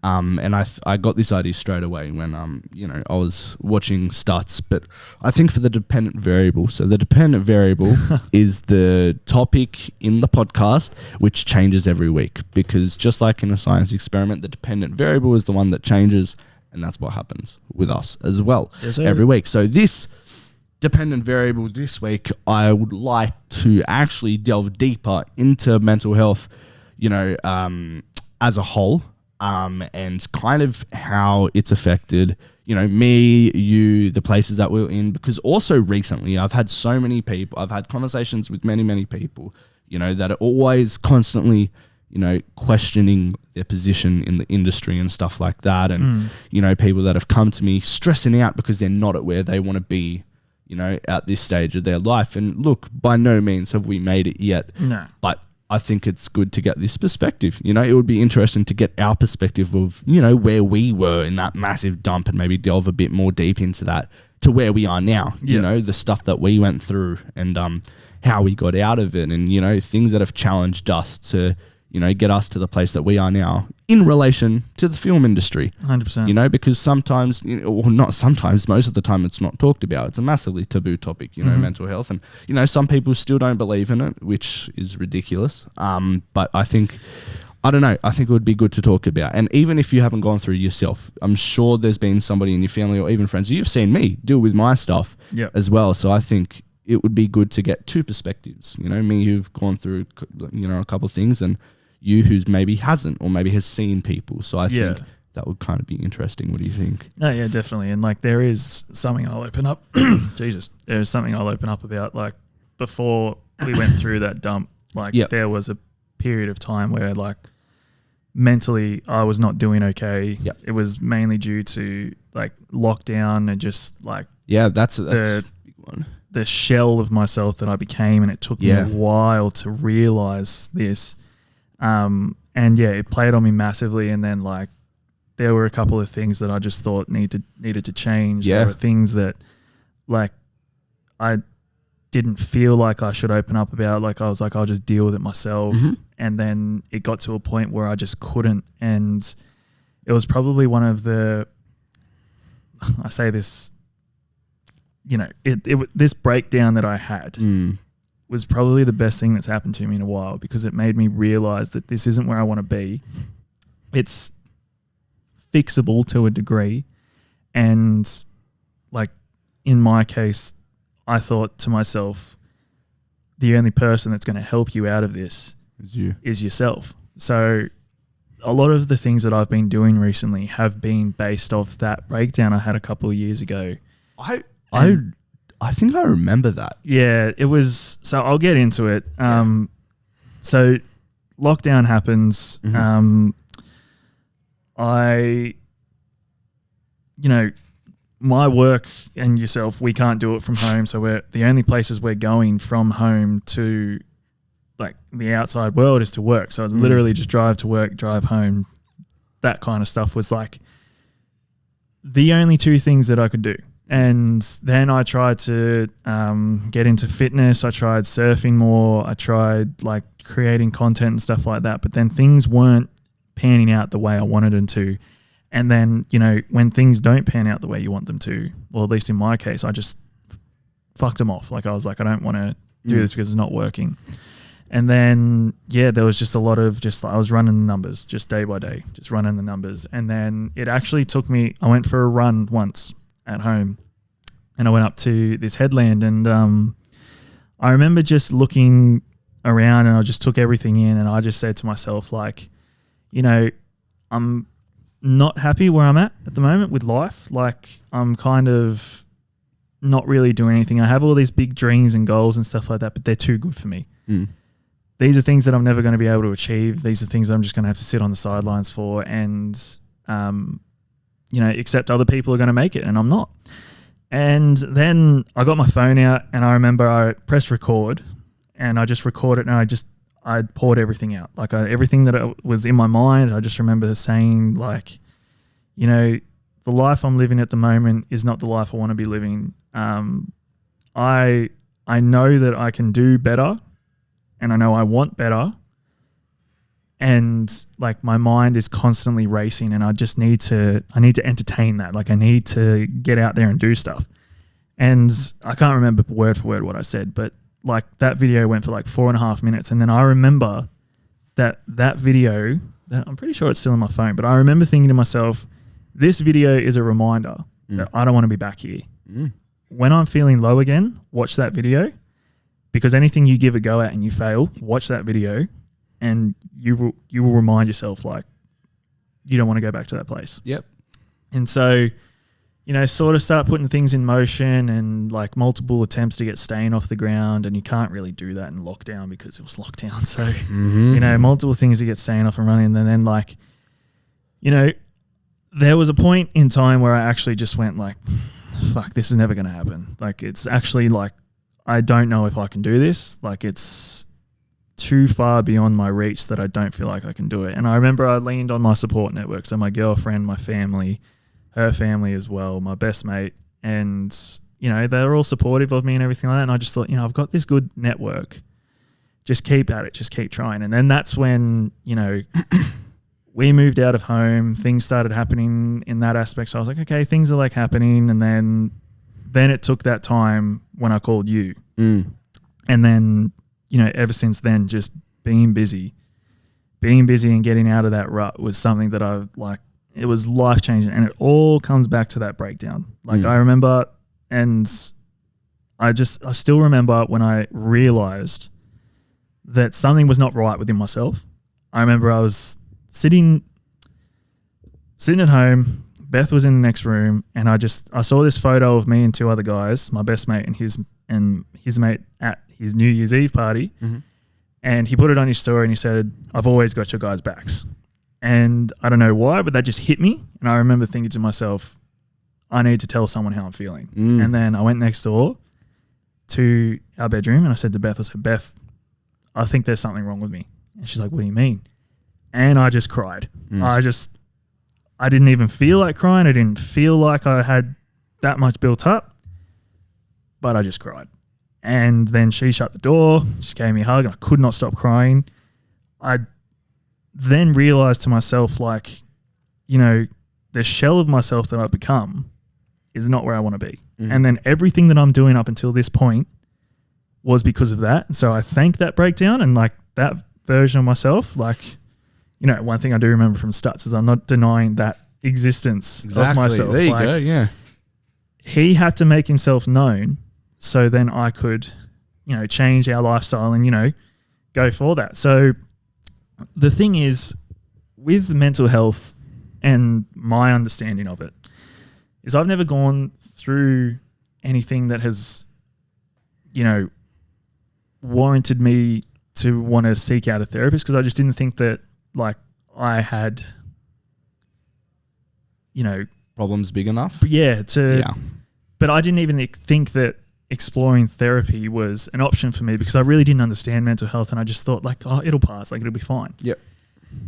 And I got this idea straight away when I was watching Stutz. But I think for the dependent variable, so the dependent variable is the topic in the podcast which changes every week, because just like in a science experiment, the dependent variable is the one that changes, and that's what happens with us as well every week. So this dependent variable this week, I would like to actually delve deeper into mental health, as a whole. And kind of how it's affected, me, you, the places that we're in, because also recently I've had so many people, I've had conversations with many, many people, that are always constantly, questioning their position in the industry and stuff like that. And, people that have come to me stressing out because they're not at where they want to be, at this stage of their life. And look, by no means have we made it yet. No. But I think it's good to get this perspective. It would be interesting to get our perspective of, where we were in that massive dump and maybe delve a bit more deep into that to where we are now, the stuff that we went through and how we got out of it and, things that have challenged us to, get us to the place that we are now in relation to the film industry. 100%. Because sometimes, or not sometimes, most of the time it's not talked about. It's a massively taboo topic, mental health. And, some people still don't believe in it, which is ridiculous. But I think it would be good to talk about. And even if you haven't gone through yourself, I'm sure there's been somebody in your family or even friends. You've seen me deal with my stuff as well. So I think it would be good to get two perspectives. Me who've gone through, a couple of things, and you who's maybe hasn't or maybe has seen people. So I think that would kind of be interesting. What do you think? No, yeah, definitely. And there is something I'll open up. There's something I'll open up about. Before we went through that dump, there was a period of time where mentally I was not doing okay. Yep. It was mainly due to lockdown and just that's a big one. The shell of myself that I became, and it took me a while to realize this. It played on me massively. And then there were a couple of things that I just thought needed to change. Yeah. There were things that I didn't feel like I should open up about. I was I'll just deal with it myself. Mm-hmm. And then it got to a point where I just couldn't. And it was probably one of the, I say this, this breakdown that I had was probably the best thing that's happened to me in a while, because it made me realize that this isn't where I want to be. It's fixable to a degree. And in my case, I thought to myself, the only person that's going to help you out of this is yourself. So a lot of the things that I've been doing recently have been based off that breakdown I had a couple of years ago. I think I remember that. Yeah, it was. So I'll get into it. So lockdown happens. Mm-hmm. My work and yourself, we can't do it from home. So the only places we're going from home to the outside world is to work. So literally just drive to work, drive home. That kind of stuff was the only two things that I could do. And then I tried to get into fitness. I tried surfing more. I tried creating content and stuff like that. But then things weren't panning out the way I wanted them to. And then, when things don't pan out the way you want them to, well, at least in my case, I just fucked them off. I was I don't want to do this because it's not working. And then, there was just a lot of I was running the numbers just day by day, just running the numbers. And then it actually took me, I went for a run once at home, and I went up to this headland, and I remember just looking around, and I just took everything in, and I just said to myself, I'm not happy where I'm at the moment with life. I'm kind of not really doing anything. I have all these big dreams and goals and stuff like that, but they're too good for me. These are things that I'm never going to be able to achieve. These are things that I'm just going to have to sit on the sidelines for and, accept other people are going to make it, and I'm not. And then I got my phone out, and I remember I pressed record, and I just recorded, and I poured everything out. Like everything that was in my mind, I just remember saying like, you know, the life I'm living at the moment is not the life I want to be living. I know that I can do better, and I know I want better. And like my mind is constantly racing, and I need to entertain that. Like I need to get out there and do stuff. And I can't remember word for word what I said, but like that video went for like 4.5 minutes. And then I remember that video, that I'm pretty sure it's still on my phone, but I remember thinking to myself, this video is a reminder that I don't want to be back here. When I'm feeling low again, watch that video, because anything you give a go at and you fail, watch that video, and you will remind yourself like you don't want to go back to that place. Yep. And so, you know, sort of start putting things in motion, and like multiple attempts to get Stain off the ground, and you can't really do that in lockdown because it was lockdown. So, you know, multiple things to get Stain off and running. And then like, you know, there was a point in time where I actually just went like, fuck, this is never going to happen. Like it's actually like, I don't know if I can do this. Like it's too far beyond my reach that I don't feel like I can do it. And I remember I leaned on my support network. So my girlfriend, my family, her family as well, my best mate, and, you know, they were all supportive of me and everything like that. And I just thought, you know, I've got this good network. Just keep at it. Just keep trying. And then that's when, you know, we moved out of home. Things started happening in that aspect. So I was like, okay, things are like happening. And then it took that time when I called you. And then, you know, ever since then, just being busy and getting out of that rut was something that I've like, it was life changing. And it all comes back to that breakdown. Like I remember, and I still remember when I realized that something was not right within myself. I remember I was sitting at home. Beth was in the next room, and I saw this photo of me and two other guys, my best mate and his mate at his New Year's Eve party. And he put it on his story and he said, "I've always got your guys' backs." And I don't know why, but that just hit me. And I remember thinking to myself, I need to tell someone how I'm feeling. And then I went next door to our bedroom and I said to Beth, Beth, I think there's something wrong with me. And she's like, what do you mean? And I just cried. I didn't even feel like crying. I didn't feel like I had that much built up, but I just cried. And then she shut the door. She gave me a hug and I could not stop crying. I then realized to myself, like, you know, the shell of myself that I've become is not where I want to be. And then everything that I'm doing up until this point was because of that. And so I thank that breakdown and like that version of myself. Like, you know, one thing I do remember from Stutz is I'm not denying that existence of myself. There you like, go, yeah. He had to make himself known so then I could, you know, change our lifestyle and, you know, go for that. So the thing is, with mental health and my understanding of it, is I've never gone through anything that has, you know, warranted me to want to seek out a therapist, because I just didn't think that, like, I had, you know, problems big enough. Yeah. But I didn't even think that exploring therapy was an option for me, because I really didn't understand mental health, and I just thought like, oh, it'll pass, like it'll be fine. Yep.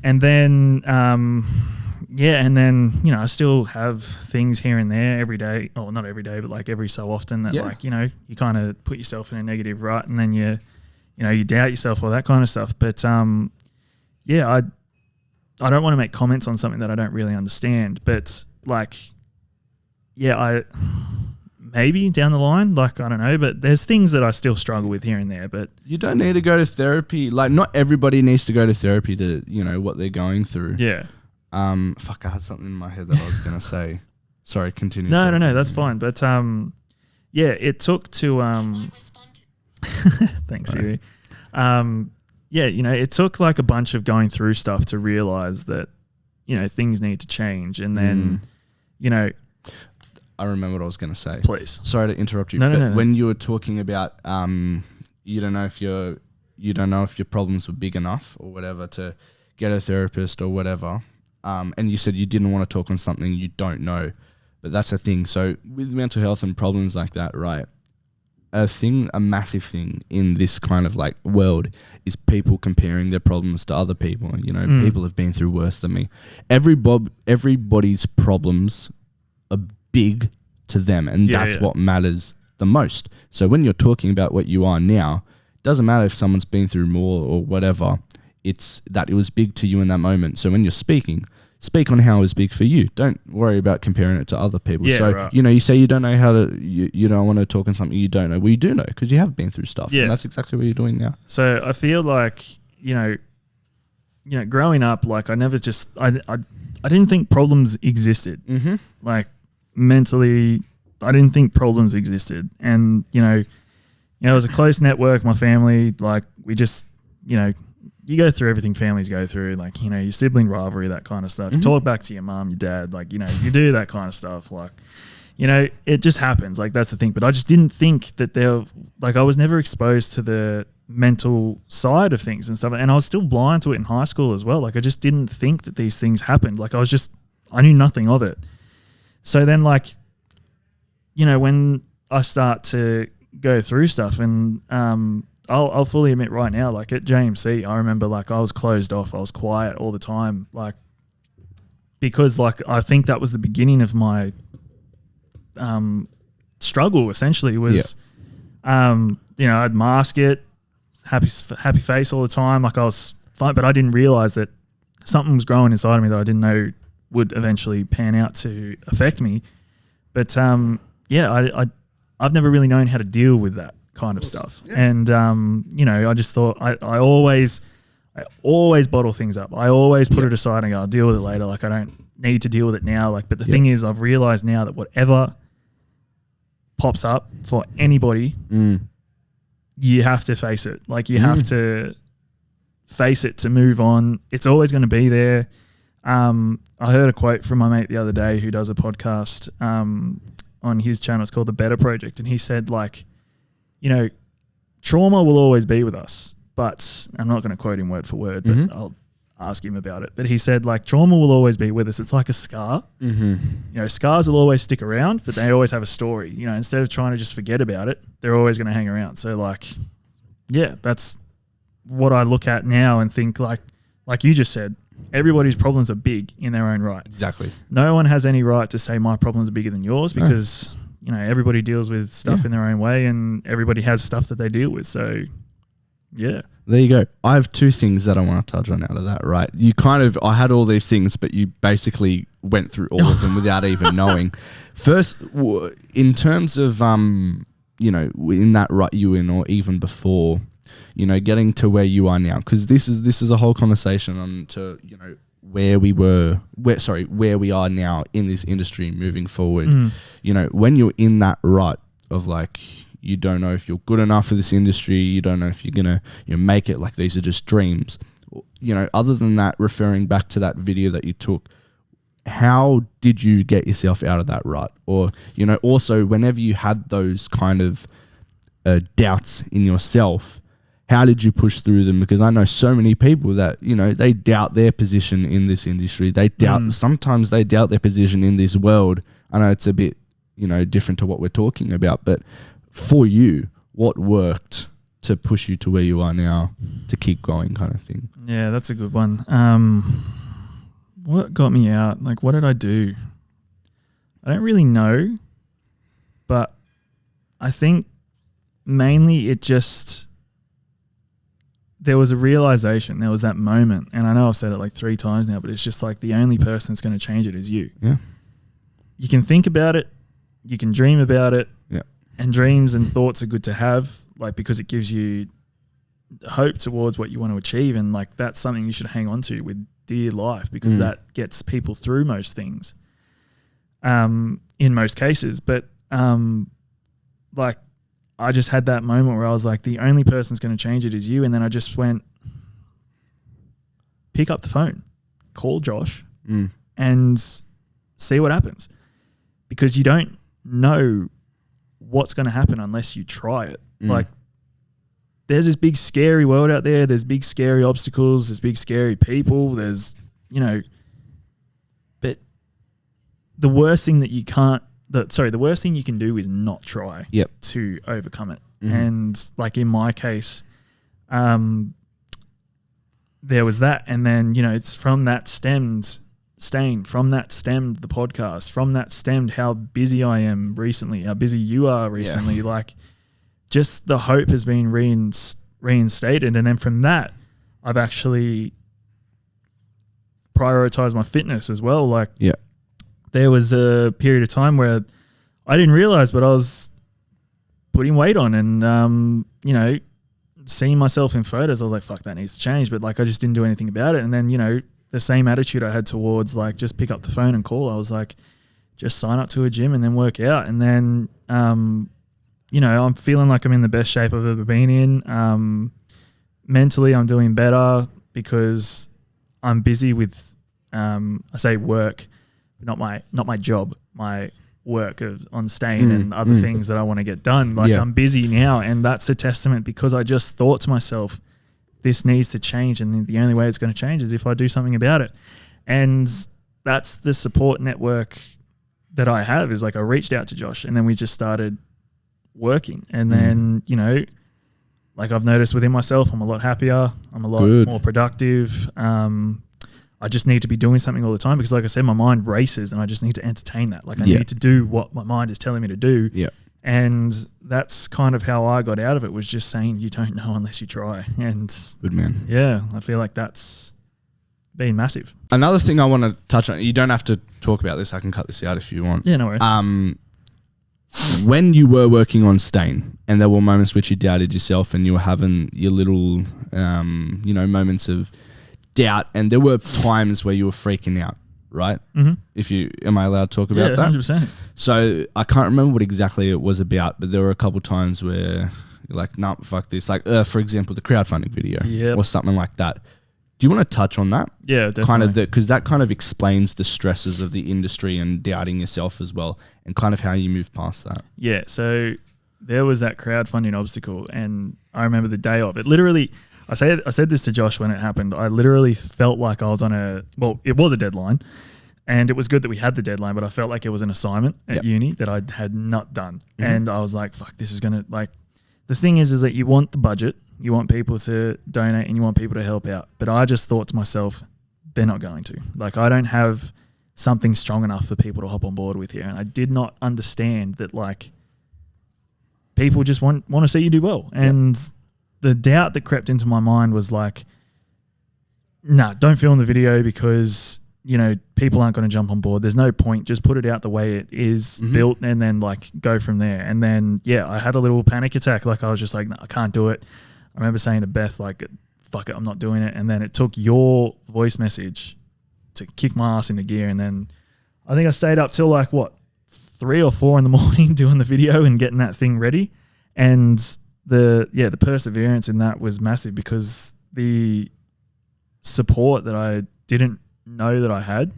And then, and then, you know, I still have things here and there every day, or not every day, but like every so often that like, you know, you kind of put yourself in a negative rut, and then you doubt yourself, or that kind of stuff. But I don't want to make comments on something that I don't really understand, but like, I maybe down the line, like, I don't know, but there's things that I still struggle with here and there. But you don't need to go to therapy. Like, not everybody needs to go to therapy to, you know, what they're going through. Yeah. Fuck, I had something in my head that I was going to say. Sorry, continue. No, that's fine. But it took to thanks, Siri. You know, it took like a bunch of going through stuff to realize that, you know, things need to change. And then, you know, I remember what I was going to say. Please. Sorry to interrupt you. No. When you were talking about, you don't know if your problems were big enough or whatever to get a therapist or whatever. And you said you didn't want to talk on something you don't know, but that's the thing. So with mental health and problems like that, right? a massive thing in this kind of like world is people comparing their problems to other people. You know, people have been through worse than me. Everybody's problems are big to them, and that's what matters the most. So when you're talking about what you are now, it doesn't matter if someone's been through more or whatever. It's that it was big to you in that moment. So when you're speak on how it was big for you. Don't worry about comparing it to other people. Yeah, so, right. you know, you say you don't know how to, you don't want to talk on something you don't know. Well, you do know because you have been through stuff. Yeah. And that's exactly what you're doing now. So I feel like, you know, growing up, like I never just, I didn't think problems existed. Mm-hmm. Like mentally, I didn't think problems existed. And, you know, it was a close network, my family, like we just, you know, you go through everything families go through, like, you know, your sibling rivalry, that kind of stuff. You talk back to your mom, your dad, like, you know, you do that kind of stuff. Like, you know, it just happens. Like, that's the thing. But I just didn't think that I was never exposed to the mental side of things and stuff. And I was still blind to it in high school as well. Like, I just didn't think that these things happened. Like, I knew nothing of it. So then, like, you know, when I start to go through stuff and, I'll fully admit right now, like at JMC, I remember like I was closed off. I was quiet all the time, like because like I think that was the beginning of my struggle. Essentially, was you know, I'd mask it, happy face all the time, like I was fine, but I didn't realize that something was growing inside of me that I didn't know would eventually pan out to affect me. But I've never really known how to deal with that kind of stuff. Yeah. And, you know, I just thought I always bottle things up. I always put it aside and go, I'll deal with it later. Like I don't need to deal with it now. Like, but the thing is, I've realized now that whatever pops up for anybody, you have to face it. Like you have to face it to move on. It's always going to be there. I heard a quote from my mate the other day who does a podcast on his channel. It's called The Better Project. And he said, like, you know, trauma will always be with us, but I'm not going to quote him word for word, but I'll ask him about it. But he said, like, trauma will always be with us. It's like a scar. You know, scars will always stick around, but they always have a story. You know, instead of trying to just forget about it, they're always going to hang around. So, like, yeah, that's what I look at now and think, like you just said, everybody's problems are big in their own right. Exactly. No one has any right to say my problems are bigger than yours because... You know, everybody deals with stuff in their own way and everybody has stuff that they deal with. So, yeah. There you go. I have two things that I want to touch on out of that, right? I had all these things, but you basically went through all of them without even knowing. First, in terms of, you know, in that rut you in or even before, you know, getting to where you are now, because this is a whole conversation on to, you know, where we are now in this industry moving forward. You know, when you're in that rut of like, you don't know if you're good enough for this industry, you don't know if you're gonna make it, like these are just dreams. You know, other than that, referring back to that video that you took, how did you get yourself out of that rut? Or, you know, also whenever you had those kind of doubts in yourself, how did you push through them? Because I know so many people that, you know, they doubt their position in this industry. They doubt, sometimes they doubt their position in this world. I know it's a bit, you know, different to what we're talking about, but for you, what worked to push you to where you are now to keep going kind of thing? Yeah, that's a good one. What got me out? Like, what did I do? I don't really know, but I think mainly there was a realization, there was that moment, and I know I've said it like 3 times now, but it's just like the only person that's going to change it is you. Yeah. You can think about it, you can dream about it, yeah, and dreams and thoughts are good to have, like because it gives you hope towards what you want to achieve, and like that's something you should hang on to with dear life because that gets people through most things, in most cases. But like, I just had that moment where I was like, the only person that's going to change it is you. And then I just went, pick up the phone, call Josh and see what happens. Because you don't know what's going to happen unless you try it. Like, there's this big scary world out there. There's big scary obstacles. There's big scary people. There's, you know, but the worst thing that you can't the worst thing you can do is not try to overcome it. Mm-hmm. And like in my case, there was that, and then it's from that stemmed the podcast, from that stemmed how busy I am recently, how busy you are recently. Yeah. Like, just the hope has been reinstated, and then from that, I've actually prioritized my fitness as well. Like, there was a period of time where I didn't realize, but I was putting weight on, and seeing myself in photos, I was like, fuck, that needs to change. But like, I just didn't do anything about it. And then, the same attitude I had towards like, just pick up the phone and call. I was like, just sign up to a gym and then work out. And then, I'm feeling like I'm in the best shape I've ever been in. Mentally, I'm doing better because I'm busy with, I say work, not my job, my work on Stain and other things that I want to get done. Like, I'm busy now, and that's a testament, because I just thought to myself, this needs to change, and the only way it's going to change is if I do something about it. And that's the support network that I have, is like, I reached out to Josh, and then we just started working. And then, like, I've noticed within myself, I'm a lot happier, I'm a lot more productive. I just need to be doing something all the time, because like I said, my mind races, and I just need to entertain that. Like, I need to do what my mind is telling me to do. Yeah. And that's kind of how I got out of it, was just saying, you don't know unless you try. And good man. Yeah, I feel like that's been massive. Another thing I want to touch on, you don't have to talk about this, I can cut this out if you want. Yeah, no worries. When you were working on Stain, and there were moments which you doubted yourself, and you were having your little, moments of doubt, and there were times where you were freaking out, right? Mm-hmm. Am I allowed to talk about that? 100%. So I can't remember what exactly it was about, but there were a couple times where you're like, nah, fuck this. Like, for example, the crowdfunding video or something like that. Do you want to touch on that? Yeah, definitely. Because that kind of explains the stresses of the industry and doubting yourself as well, and kind of how you move past that. Yeah, so there was that crowdfunding obstacle, and I remember the day of it. Literally, I said this to Josh when it happened. I literally felt like I was on it was a deadline, and it was good that we had the deadline, but I felt like it was an assignment at uni that I had not done. Mm-hmm. And I was like, fuck, this is going to, like, the thing is that you want the budget, you want people to donate, and you want people to help out. But I just thought to myself, they're not going to. Like, I don't have something strong enough for people to hop on board with here. And I did not understand that, like, people just want to see you do well. And the doubt that crept into my mind was like, nah, don't film the video, because, people aren't going to jump on board. There's no point. Just put it out the way it is built, and then like go from there. And then, I had a little panic attack. Like, I was just like, no, I can't do it. I remember saying to Beth, like, fuck it, I'm not doing it. And then it took your voice message to kick my ass into gear. And then I think I stayed up till like 3 or 4 in the morning doing the video and getting that thing ready. And the perseverance in that was massive, because the support that I didn't know that I had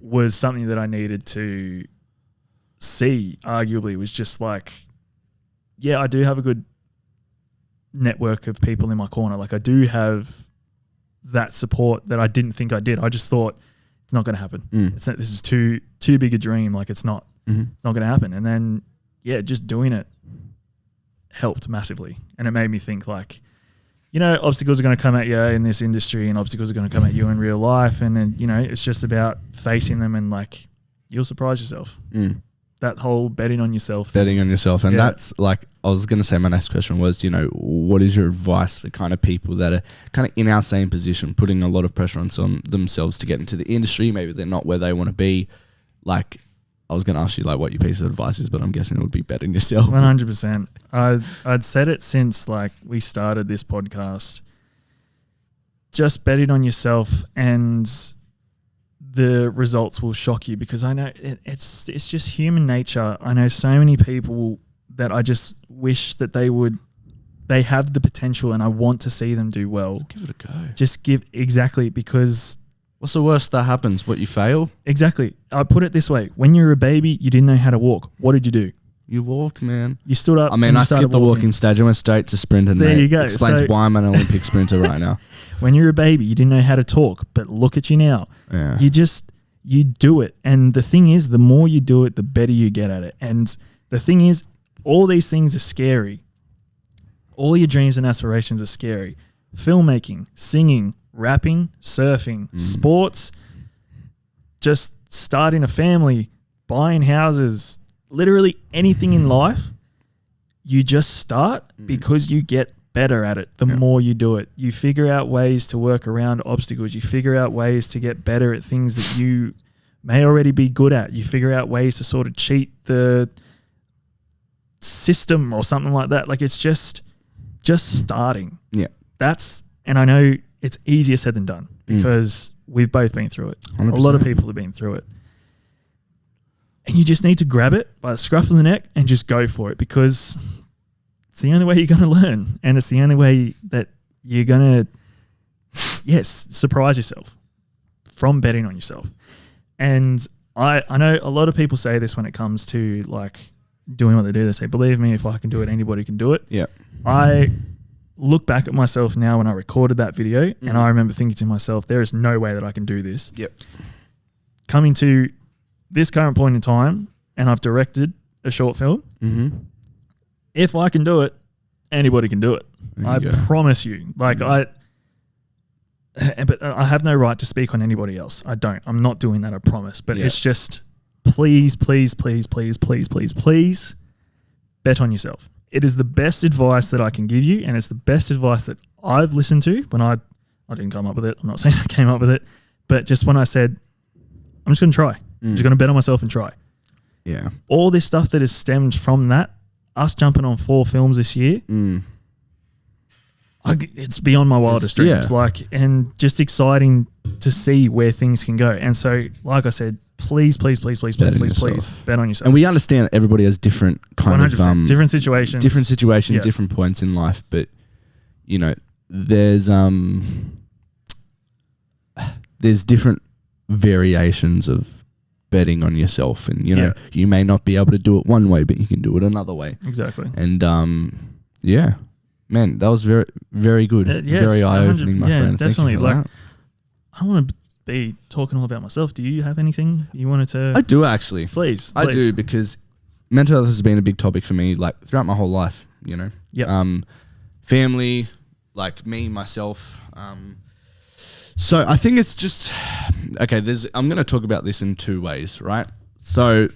was something that I needed to see. Arguably, was just like, I do have a good network of people in my corner. Like, I do have that support that I didn't think I did. I just thought it's not going to happen. This is too big a dream. Like, it's not going to happen. And then just doing it helped massively. And it made me think, like, obstacles are going to come at you in this industry, and obstacles are going to come at you in real life. And then, it's just about facing them, and like, you'll surprise yourself. That whole betting on yourself. And that's like, I was going to say my next question was, what is your advice for kind of people that are kind of in our same position, putting a lot of pressure on themselves to get into the industry? Maybe they're not where they want to be. Like, I was going to ask you like what your piece of advice is, but I'm guessing it would be betting yourself. 100%. I'd said it since like we started this podcast. Just betting on yourself, and the results will shock you, because I know it's just human nature. I know so many people that I just wish that they have the potential, and I want to see them do well. Just give it a go. Exactly, because what's the worst that happens? What, you fail? Exactly. I put it this way. When you were a baby, you didn't know how to walk. What did you do? You walked, man. You stood up. I mean, I skipped the walking stage. I went straight to sprinting. There you go. Explains why I'm an Olympic sprinter right now. When you were a baby, you didn't know how to talk, but look at you now. Yeah. you do it. And the thing is, the more you do it, the better you get at it. And the thing is, all these things are scary. All your dreams and aspirations are scary. Filmmaking, singing, rapping, surfing, sports, just starting a family, buying houses, literally anything in life, you just start because you get better at it the more you do it. You figure out ways to work around obstacles. You figure out ways to get better at things that you may already be good at. You figure out ways to sort of cheat the system or something like that. Like, it's just starting. Yeah. And I know it's easier said than done because we've both been through it. 100%. A lot of people have been through it. And you just need to grab it by the scruff of the neck and just go for it, because it's the only way you're going to learn. And it's the only way that you're going to, surprise yourself from betting on yourself. And I know a lot of people say this when it comes to like doing what they do. They say, believe me, if I can do it, anybody can do it. Yeah. I look back at myself now when I recorded that video and I remember thinking to myself, there is no way that I can do this. Yep. Coming to this current point in time, and I've directed a short film. If I can do it, anybody can do it. I promise you. Like but I have no right to speak on anybody else. I don't. I'm not doing that, I promise. But it's just please, please, please, please, please, please, please bet on yourself. It is the best advice that I can give you, and it's the best advice that I've listened to when I didn't come up with it. I'm not saying I came up with it, but just when I said, I'm just going to try. I'm just going to bet on myself and try. Yeah. All this stuff that has stemmed from that, us jumping on 4 films this year, it's beyond my wildest dreams. And just exciting to see where things can go. And so, like I said, please, please, please, please, please, please, please bet on yourself. And we understand that everybody has different kind of different situations, different points in life. But you know, there's different variations of betting on yourself, and you know, you may not be able to do it one way, but you can do it another way. Exactly. And man, that was very, very good. Very eye-opening, my friend. Definitely. Thank you for that. I want to be talking all about myself. Do you have anything you wanted to? I do, actually. Please. I do, because mental health has been a big topic for me, like throughout my whole life. You know. Yeah. Family, like me, myself. So I think it's just okay. I'm going to talk about this in 2 ways, right? So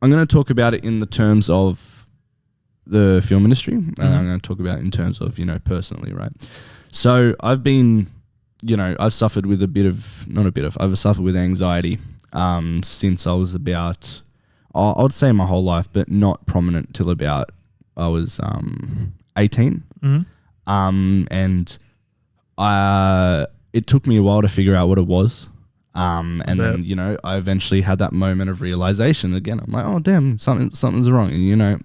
I'm going to talk about it in the terms of the film industry, and I'm going to talk about it in terms of, you know, personally, right? So I've been, you know, I've suffered with I've suffered with anxiety since I was about, I would say my whole life, but not prominent till about I was 18. And it took me a while to figure out what it was. And then, you know, I eventually had that moment of realization again. I'm like, oh damn, something's wrong. And you know,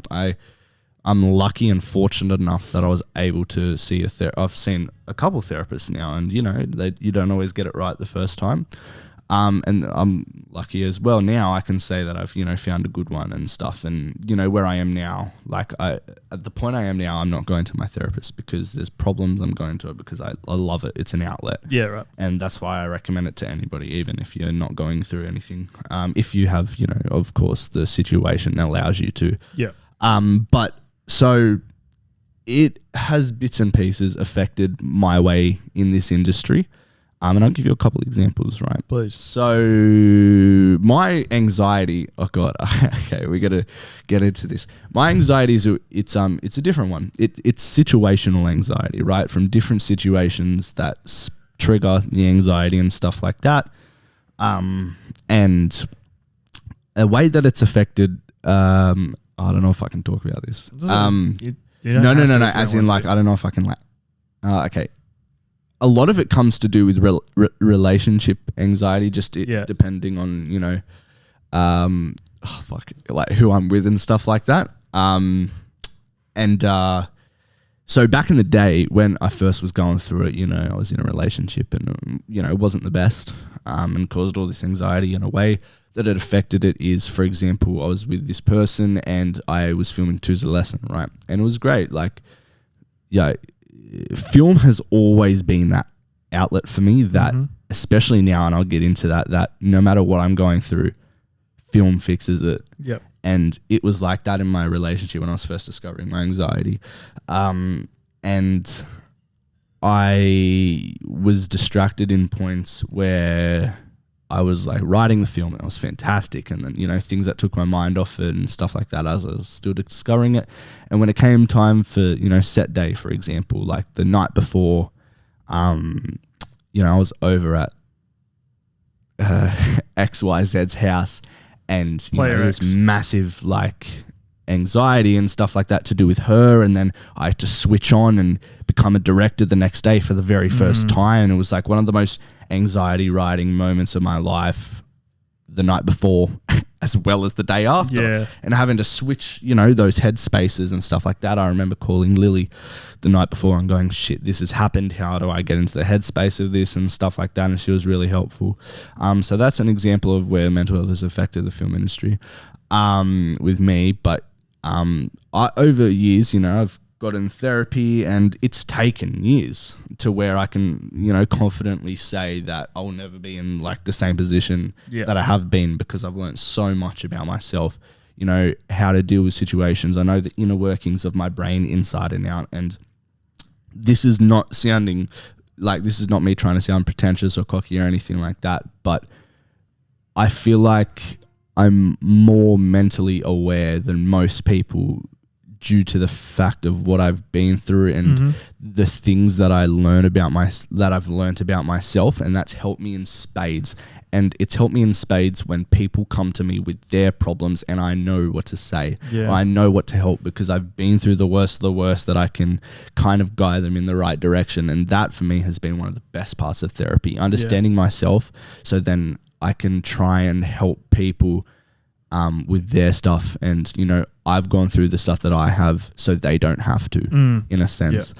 I'm lucky and fortunate enough that I was able to see I've seen a couple therapists now, and you know, you don't always get it right the first time. And I'm lucky as well. Now I can say that I've, you know, found a good one and stuff. And you know, where I am now, like at the point I am now, I'm not going to my therapist because there's problems. I'm going to it because I love it. It's an outlet. Yeah, right. And that's why I recommend it to anybody, even if you're not going through anything. If you have, you know, of course, the situation allows you to. Yeah. But so it has bits and pieces affected my way in this industry. And I'll give you a couple examples, right? Please. So my anxiety, oh God, okay, we got to get into this. My anxiety it's a different one. It's situational anxiety, right? From different situations that trigger the anxiety and stuff like that. And a way that it's affected, I don't know if I can talk about this. No. As in, like, I don't know if I can. Okay. A lot of it comes to do with relationship anxiety, depending on, you know, like who I'm with and stuff like that. So back in the day when I first was going through it, you know, I was in a relationship and, you know, it wasn't the best, and caused all this anxiety. In a way that it affected it is, for example, I was with this person and I was filming 2's a lesson, right? And it was great. Like, yeah, film has always been that outlet for me that especially now, and I'll get into that no matter what I'm going through, film fixes it. Yep. And it was like that in my relationship when I was first discovering my anxiety. And I was distracted in points where I was like writing the film and it was fantastic. And then, you know, things that took my mind off it and stuff like that as I was still discovering it. And when it came time for, you know, set day, for example, like the night before, you know, I was over at XYZ's house and, you know, there's massive like anxiety and stuff like that to do with her. And then I had to switch on and become a director the next day for the very first time. And it was like one of the most anxiety riding moments of my life the night before as well as the day after. Yeah. And having to switch, you know, those headspaces and stuff like that. I remember calling Lily the night before and going, shit, this has happened. How do I get into the headspace of this and stuff like that? And she was really helpful. So that's an example of where mental health has affected the film industry with me. But over years, you know, I've got in therapy and it's taken years to where I can, you know, confidently say that I'll never be in like the same position that I have been, because I've learned so much about myself, you know, how to deal with situations. I know the inner workings of my brain inside and out. And this is not sounding like, this is not me trying to sound pretentious or cocky or anything like that, but I feel like I'm more mentally aware than most people due to the fact of what I've been through and the things that I've learned about myself, and that's helped me in spades. And it's helped me in spades when people come to me with their problems and I know what to say. Yeah. I know what to help because I've been through the worst of the worst, that I can kind of guide them in the right direction. And that for me has been one of the best parts of therapy, understanding myself, so then I can try and help people with their stuff. And, you know, I've gone through the stuff that I have so they don't have to, in a sense.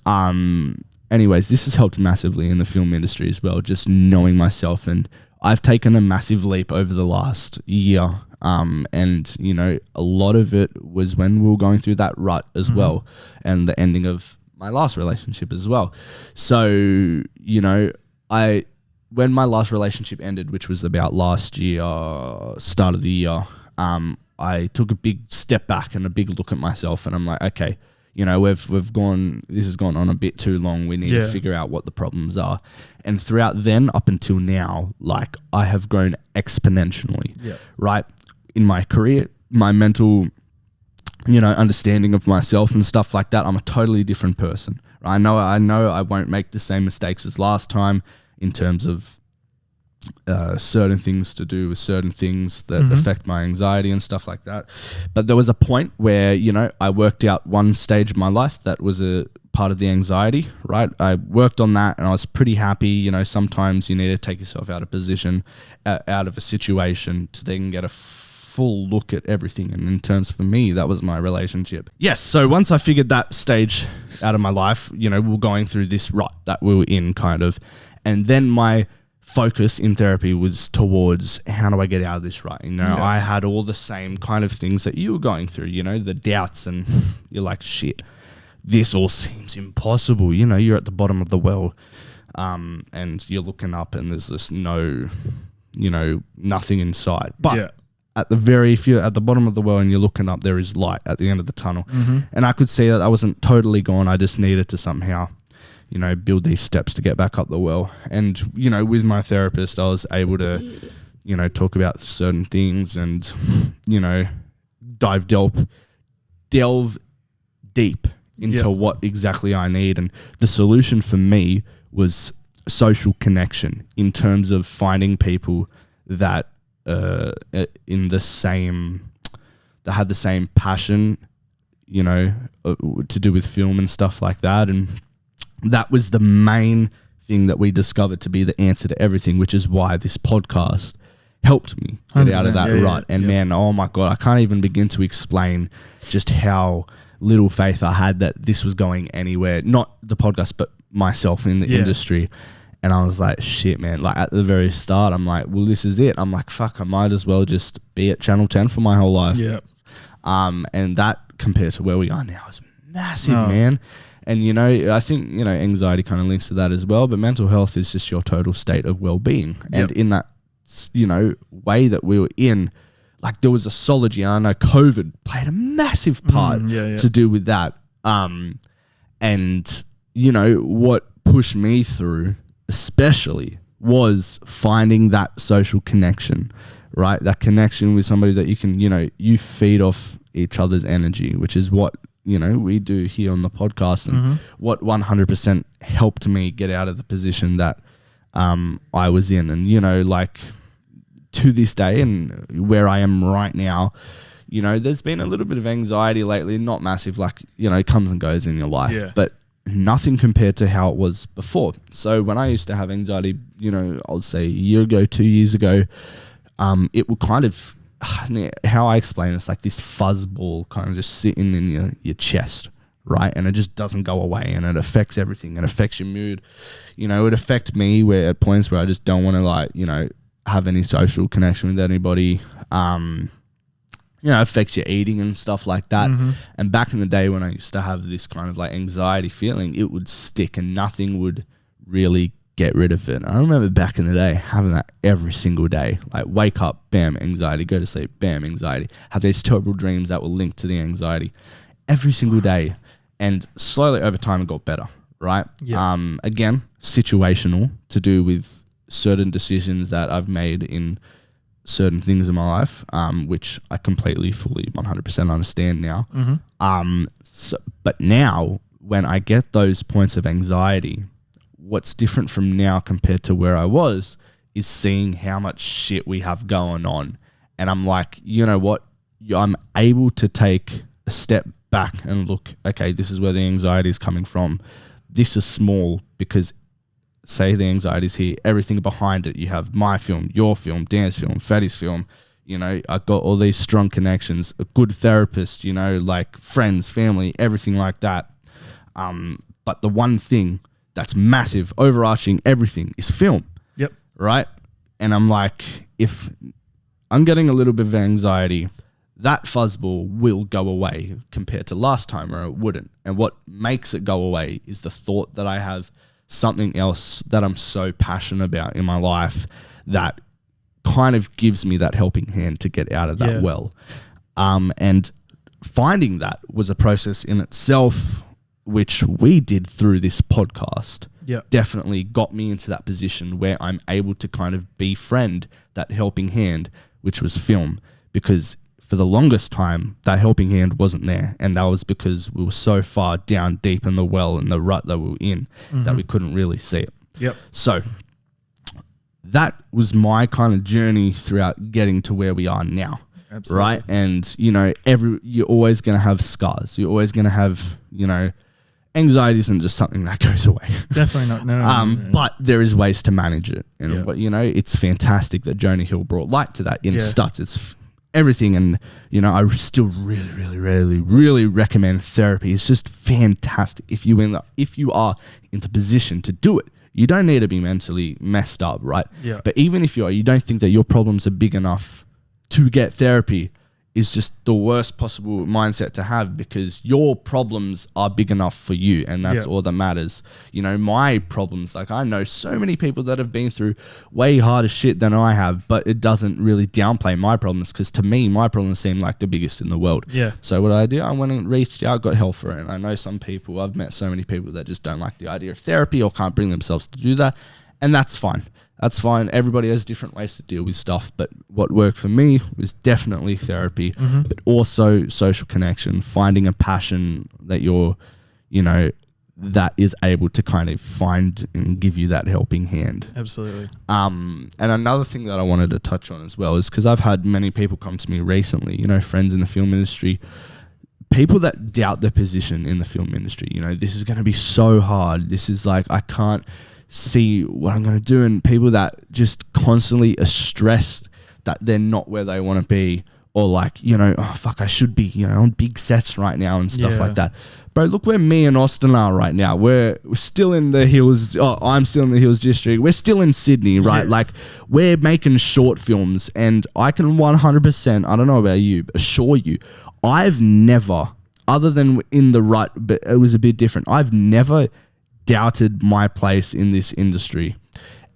Anyways, this has helped massively in the film industry as well, just knowing myself. And I've taken a massive leap over the last year. And, you know, a lot of it was when we were going through that rut as well, and the ending of my last relationship as well. So, you know, when my last relationship ended, which was about last year, start of the year, I took a big step back and a big look at myself, and I'm like, okay, you know, this has gone on a bit too long. We need to figure out what the problems are. And throughout then up until now, like, I have grown exponentially, right? In my career, my mental, you know, understanding of myself and stuff like that. I'm a totally different person. I know I won't make the same mistakes as last time in terms of certain things to do with certain things that affect my anxiety and stuff like that. But there was a point where, you know, I worked out one stage of my life that was a part of the anxiety, right? I worked on that and I was pretty happy. You know, sometimes you need to take yourself out of position, out of a situation to then get a full look at everything. And in terms for me, that was my relationship. Yes. So once I figured that stage out of my life, you know, we're going through this rut that we were in kind of. And then my focus in therapy was towards, how do I get out of this rut? You know, I had all the same kind of things that you were going through, you know, the doubts, and you're like, shit, this all seems impossible. You know, you're at the bottom of the well, and you're looking up and there's just no, you know, nothing in sight. But if you're at the bottom of the well and you're looking up, there is light at the end of the tunnel. And I could see that I wasn't totally gone. I just needed to somehow, you know, build these steps to get back up the well. And, you know, with my therapist, I was able to, you know, talk about certain things and, you know, delve deep into what exactly I need. And the solution for me was social connection, in terms of finding people that that had the same passion, you know, to do with film and stuff like that. And that was the main thing that we discovered to be the answer to everything, which is why this podcast helped me get out of that rut. And man, oh my God, I can't even begin to explain just how little faith I had that this was going anywhere. Not the podcast, but myself in the industry. And I was like, shit, man. Like at the very start, I'm like, well, this is it. I'm like, fuck, I might as well just be at Channel 10 for my whole life. And that compared to where we are now is massive, man. And, you know, I think, you know, anxiety kind of links to that as well, but mental health is just your total state of well-being. And in that, you know, way that we were in, like there was a solid year. I know COVID played a massive part to do with that. And, you know, what pushed me through especially was finding that social connection, right? That connection with somebody that you can, you know, you feed off each other's energy, which is what, you know, we do here on the podcast, and what 100% helped me get out of the position that I was in. And, you know, like to this day and where I am right now, you know, there's been a little bit of anxiety lately, not massive, like, you know, it comes and goes in your life, but nothing compared to how it was before. So when I used to have anxiety, you know, I'll say a year ago, 2 years ago, it would kind of, how I explain it's like this fuzzball kind of just sitting in your chest, right? And it just doesn't go away, and it affects everything. It affects your mood. You know, it affects me where at points where I just don't want to, like, you know, have any social connection with anybody. You know, affects your eating and stuff like that. And back in the day when I used to have this kind of like anxiety feeling, it would stick and nothing would really get rid of it. And I remember back in the day having that every single day, like wake up, bam, anxiety, go to sleep, bam, anxiety, have these terrible dreams that were linked to the anxiety every single day. And slowly over time it got better, right? Again, situational, to do with certain decisions that I've made in certain things in my life, which I completely, fully, 100% understand now. But now when I get those points of anxiety, what's different from now compared to where I was is seeing how much shit we have going on. And I'm like, you know what? I'm able to take a step back and look, okay, this is where the anxiety is coming from. This is small because, say the anxiety is here, everything behind it, you have my film, your film, Dan's film, Fatty's film, you know, I've got all these strong connections, a good therapist, you know, like friends, family, everything like that. But the one thing that's massive, overarching everything, is film. Right? And I'm like, if I'm getting a little bit of anxiety, that fuzzball will go away compared to last time where it wouldn't. And what makes it go away is the thought that I have something else that I'm so passionate about in my life that kind of gives me that helping hand to get out of that well. And finding that was a process in itself, which we did through this podcast. Definitely got me into that position where I'm able to kind of befriend that helping hand, which was film, because for the longest time, that helping hand wasn't there. And that was because we were so far down deep in the well and the rut that we were in that we couldn't really see it. So that was my kind of journey throughout getting to where we are now. Right? And, you know, you're always going to have scars. You're always going to have, you know, anxiety isn't just something that goes away. Definitely not. No. But there is ways to manage it. And, you know, it's fantastic that Jonah Hill brought light to that in Stutz. It's everything. And, you know, I still really recommend therapy. It's just fantastic. If you are in the position to do it, you don't need to be mentally messed up, right? But even if you don't think that your problems are big enough to get therapy, is just the worst possible mindset to have, because your problems are big enough for you, and that's all that matters. You know, my problems, like I know so many people that have been through way harder shit than I have, but it doesn't really downplay my problems, because to me, my problems seem like the biggest in the world. So what did? I went and reached out, got help for it. And I know some people, I've met so many people that just don't like the idea of therapy or can't bring themselves to do that. And that's fine. That's fine. Everybody has different ways to deal with stuff. But what worked for me was definitely therapy, but also social connection, finding a passion that you're, you know, that is able to kind of find and give you that helping hand. Absolutely. And another thing that I wanted to touch on as well is because I've had many people come to me recently, you know, friends in the film industry, people that doubt their position in the film industry. You know, this is going to be so hard. This is like, I can't see what I'm going to do, and people that just constantly are stressed that they're not where they want to be, or like, you know, oh fuck, I should be, you know, on big sets right now and stuff like that. Bro, look where me and Austin are right now. We're still in the hills. I'm still in the Hills District. We're still in Sydney, right? Like, we're making short films, and I can 100%, I don't know about you, but assure you, I've never other than in the rut, but it was a bit different. I've never doubted my place in this industry.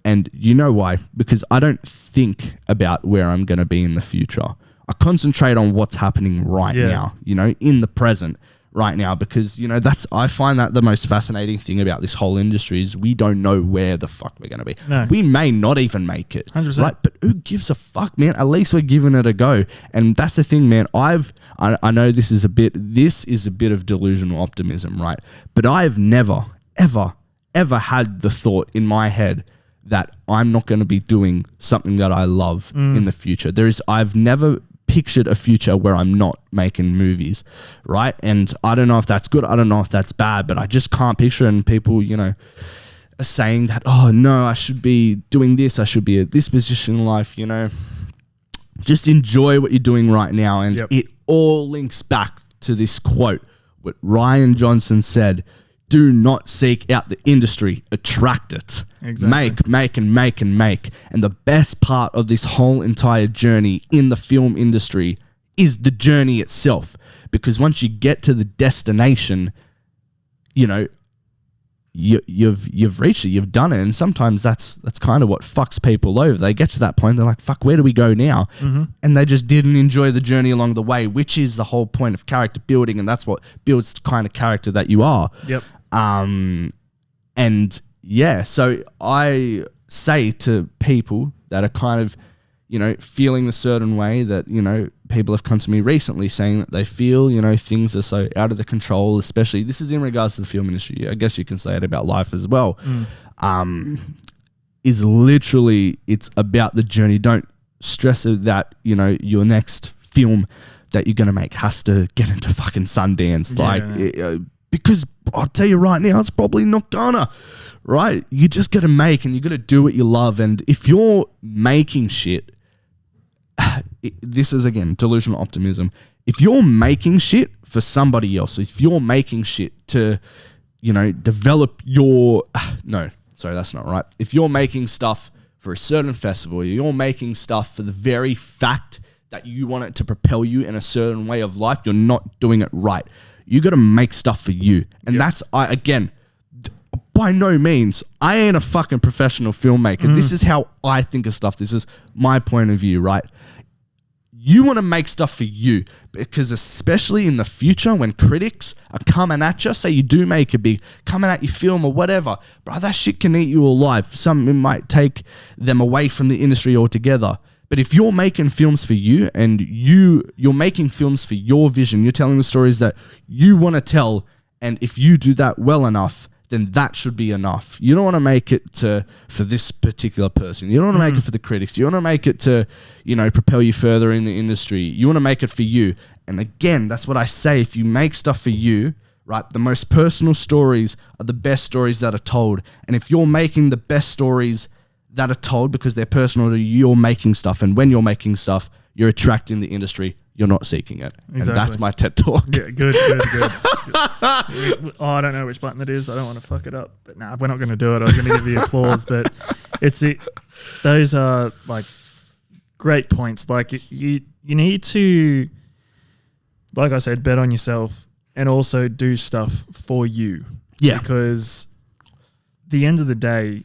And you know why? Because I don't think about where I'm going to be in the future. I concentrate on what's happening right now, you know, in the present right now, because, you know, I find that the most fascinating thing about this whole industry is we don't know where the fuck we're going to be. No. We may not even make it. 100%. Right? But who gives a fuck, man? At least we're giving it a go. And that's the thing, man. I know this is a bit of delusional optimism, right? But I have never, ever had the thought in my head that I'm not going to be doing something that I love in the future. I've never pictured a future where I'm not making movies, right? And I don't know if that's good, I don't know if that's bad, but I just can't picture it. And people, you know, are saying that, oh no, I should be doing this, I should be at this position in life, you know. Just enjoy what you're doing right now. And it all links back to this quote, what Ryan Johnson said: do not seek out the industry, attract it. Exactly. Make. And the best part of this whole entire journey in the film industry is the journey itself. Because once you get to the destination, you know, you've reached it, you've done it. And sometimes that's kind of what fucks people over. They get to that point, they're like, fuck, where do we go now? And they just didn't enjoy the journey along the way, which is the whole point of character building. And that's what builds the kind of character that you are. And yeah, so I say to people that are kind of, you know, feeling a certain way, that, you know, people have come to me recently saying that they feel, you know, things are so out of the control, especially this is in regards to the film industry. I guess you can say it about life as well. Is literally, it's about the journey. Don't stress that, you know, your next film that you're going to make has to get into fucking Sundance. Because I'll tell you right now, it's probably not gonna, right? You just got to make, and you got to do what you love. And if you're making shit, this is, again, delusional optimism. If you're making shit for somebody else, if you're making shit to, you know, develop your, no, sorry, that's not right. If you're making stuff for a certain festival, you're making stuff for the very fact that you want it to propel you in a certain way of life, you're not doing it right. You got to make stuff for you. And that's, again, by no means, I ain't a fucking professional filmmaker. This is how I think of stuff. This is my point of view, right? You want to make stuff for you, because especially in the future when critics are coming at you, say you do make a big, coming at your film or whatever, bro, that shit can eat you alive. It might take them away from the industry altogether. But if you're making films for you, and you're making films for your vision, you're telling the stories that you want to tell, and if you do that well enough, then that should be enough. You don't want to make it for this particular person. You don't want to make it for the critics. You want to make it to, you know, propel you further in the industry. You want to make it for you. And again, that's what I say. If you make stuff for you, right, the most personal stories are the best stories that are told. And if you're making the best stories that are told because they're personal to you, you're making stuff. And when you're making stuff, you're attracting the industry. You're not seeking it. Exactly. And that's my TED talk. Yeah, good. I don't know which button it is. I don't want to fuck it up. But nah, we're not going to do it. I was going to give you applause. But those are like great points. Like you need to, like I said, bet on yourself and also do stuff for you. Yeah. Because at the end of the day,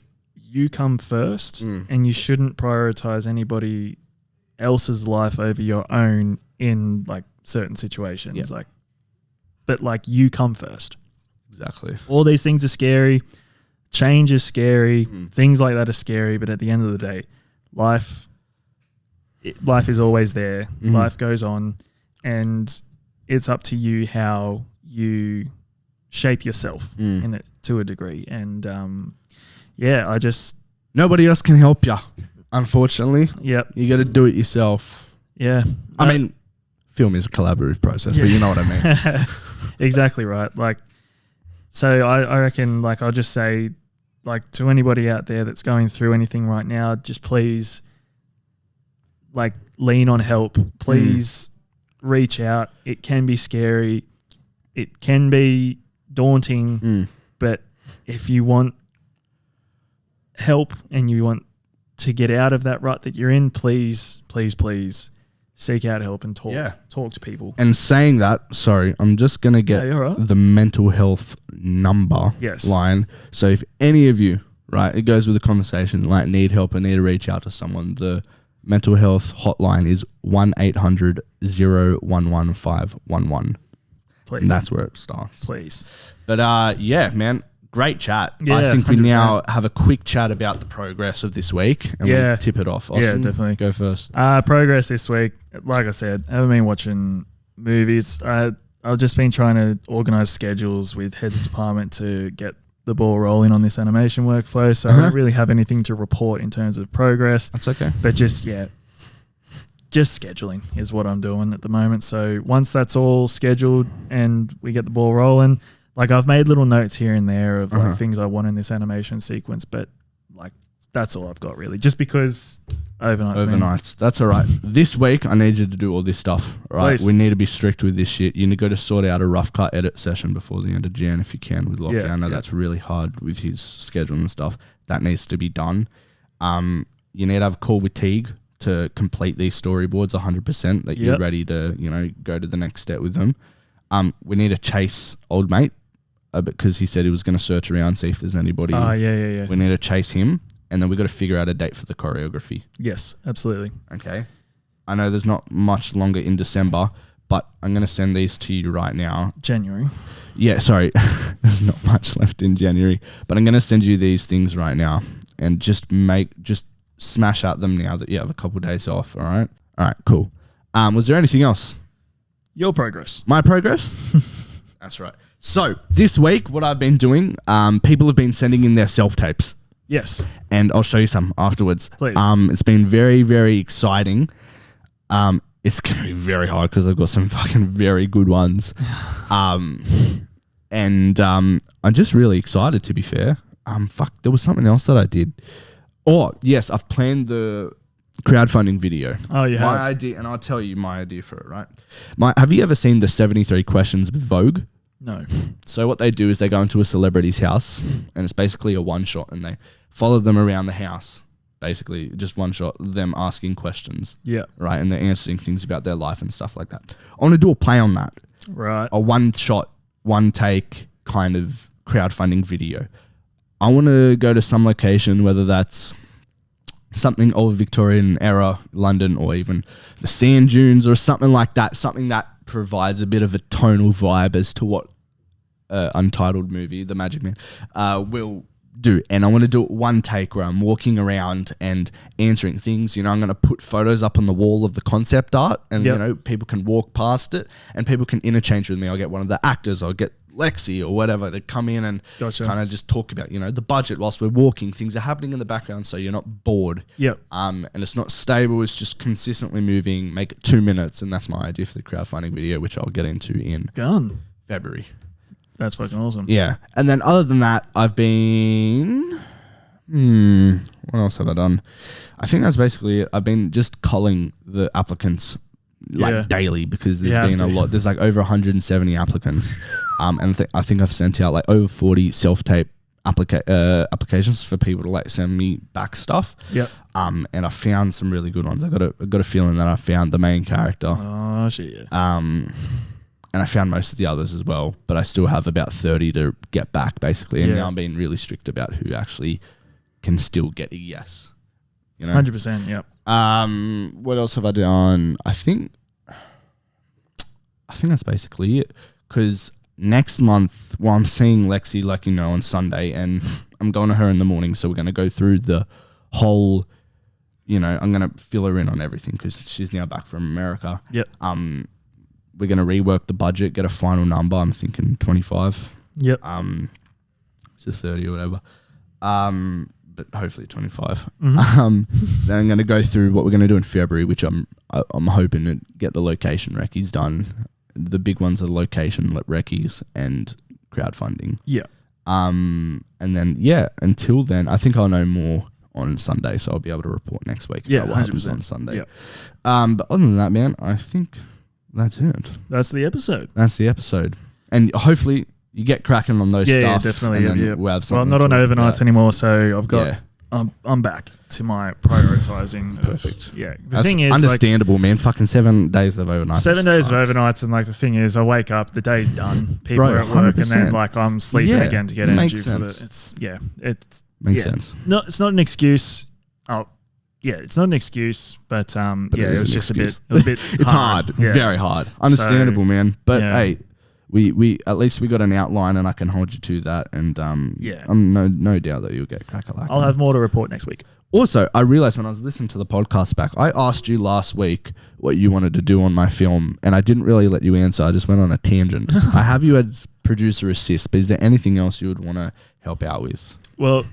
you come first and you shouldn't prioritize anybody else's life over your own in like certain situations. But you come first. Exactly. All these things are scary. Change is scary. Things like that are scary. But at the end of the day, life is always there. Life goes on, and it's up to you how you shape yourself in it to a degree. And nobody else can help you, unfortunately. Yep. You got to do it yourself. Yeah. I mean, film is a collaborative process, but you know what I mean. Exactly right. So I reckon, I'll just say, to anybody out there that's going through anything right now, just please, lean on help. Please reach out. It can be scary. It can be daunting, but if you want help and you want to get out of that rut that you're in, please seek out help and talk to people. And saying that, sorry, I'm just going to get the mental health number line. So if any of you, right, it goes with the conversation, like need help and need to reach out to someone, the mental health hotline is 1-800-011-511. Please. And that's where it starts. Please. But yeah, man, great chat. Yeah, I think 100%. we now have a quick chat about the progress of this week and we tip it off. Austin, yeah, definitely. Go first. Progress this week, like I said, I haven't been watching movies. I've just been trying to organise schedules with heads of department to get the ball rolling on this animation workflow. So I don't really have anything to report in terms of progress. That's okay. But just scheduling is what I'm doing at the moment. So once that's all scheduled and we get the ball rolling, like I've made little notes here and there of like things I want in this animation sequence, but like that's all I've got really. Just because overnights. That's all right. This week I need you to do all this stuff. All right. Please. We need to be strict with this shit. You need to go to sort out a rough cut edit session before the end of Jan if you can with lockdown. I know that's really hard with his schedule and stuff. That needs to be done. You need to have a call with Teague to complete these storyboards 100% that you're ready to, go to the next step with them. We need to chase old mate because he said he was going to search around, see if there's anybody. Yeah. We need to chase him, and then we got to figure out a date for the choreography. Yes, absolutely. Okay. I know there's not much longer in December, but I'm going to send these to you right now. January. Yeah, sorry. There's not much left in January, but I'm going to send you these things right now and just smash at them now that you have a couple of days off. All right. Cool. Was there anything else? Your progress. My progress? That's right. So this week, what I've been doing, people have been sending in their self-tapes. Yes. And I'll show you some afterwards. Please. It's been very, very exciting. It's going to be very hard because I've got some fucking very good ones. And I'm just really excited, to be fair. There was something else that I did. Oh, yes, I've planned the crowdfunding video. Oh, you have? My idea, and I'll tell you my idea for it, right? Have you ever seen the 73 questions with Vogue? No. So what they do is they go into a celebrity's house, and it's basically a one-shot, and they follow them around the house, basically just one shot, them asking questions. Yeah. Right, and they're answering things about their life and stuff like that. I want to do a play on that. Right. A one-shot, one-take kind of crowdfunding video. I want to go to some location, whether that's something old Victorian era, London, or even the sand dunes or something like that, something that provides a bit of a tonal vibe as to what Untitled movie, The Magic Man, will do. And I want to do it one take where I'm walking around and answering things. I'm going to put photos up on the wall of the concept art and, people can walk past it and people can interchange with me. I'll get one of the actors, I'll get Lexi or whatever to come in and kind of just talk about, the budget whilst we're walking. Things are happening in the background so you're not bored. Yep. And it's not stable. It's just consistently moving. Make it 2 minutes. And that's my idea for the crowdfunding video, which I'll get into in February. That's fucking awesome. Yeah. And then other than that, I've been... what else have I done? I think that's basically it. I've been just culling the applicants daily because there's been a lot. There's like over 170 applicants. And I think I've sent out like over 40 self-tape applications for people to like send me back stuff. Yep. And I found some really good ones. I got a feeling that I found the main character. Oh shit. And I found most of the others as well, but I still have about 30 to get back basically. And now I'm being really strict about who actually can still get a yes. 100%. Yep. What else have I done? I think that's basically it. Because next month, I'm seeing Lexi, on Sunday, and I'm going to her in the morning. So we're going to go through the whole, I'm going to fill her in on everything because she's now back from America. Yep. We're going to rework the budget, get a final number. I'm thinking 25. Yep. To 30 or whatever. But hopefully 25. Mm-hmm. Then I'm going to go through what we're going to do in February, which I'm hoping to get the location recce's done. The big ones are location recce's and crowdfunding. Yeah. And then until then, I think I'll know more on Sunday, so I'll be able to report next week about what happens on Sunday. Yep. But other than that, man, I think that's it. That's the episode. And hopefully you get cracking on those stuff. Yeah, definitely. And then we'll have something. I'm not on overnights anymore, so I've got I'm back to my prioritizing. Perfect. The That's thing is, understandable, man. Fucking 7 days of overnights. 7 days of overnights, and like the thing is, I wake up, the day's done, people are at work, 100%. And then like I'm sleeping again to get energy for it. It makes sense. No, it's not an excuse. It's not an excuse, but it was just excuse. a bit. It's hard, very hard. Understandable, man. But hey, we at least we got an outline, and I can hold you to that. And I'm no doubt that you'll get crack-a-lack. I'll have more to report next week. Also, I realized when I was listening to the podcast back, I asked you last week what you wanted to do on my film, and I didn't really let you answer. I just went on a tangent. I have you as producer assist, but is there anything else you would want to help out with? Well,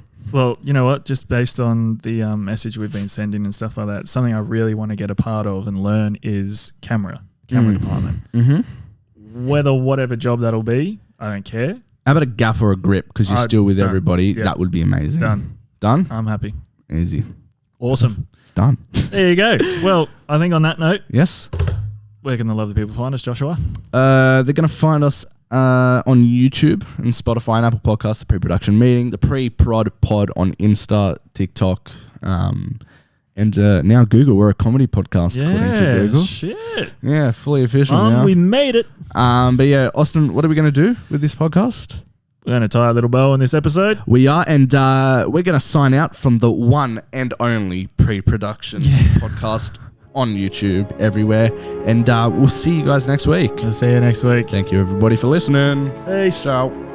you know what? Just based on the message we've been sending and stuff like that, something I really want to get a part of and learn is camera department. Mm-hmm. Whatever job that'll be, I don't care. How about a gaff or a grip? Because you're still with everybody. Yep. That would be amazing. Done? I'm happy. Easy. Awesome. Done. There you go. Well, I think on that note. Yes. Where can the lovely people find us, Joshua? They're going to find us on YouTube and Spotify and Apple Podcasts, the pre-production meeting, the pre-prod pod on Insta, TikTok, and now Google. We're a comedy podcast according to Google. Shit. Yeah, fully official now. We made it. But yeah, Austin, what are we going to do with this podcast? We're going to tie a little bow on this episode. We are, and we're going to sign out from the one and only pre-production podcast on YouTube everywhere. And we'll see you guys next week. We'll see you next week. Thank you, everybody, for listening. Peace out.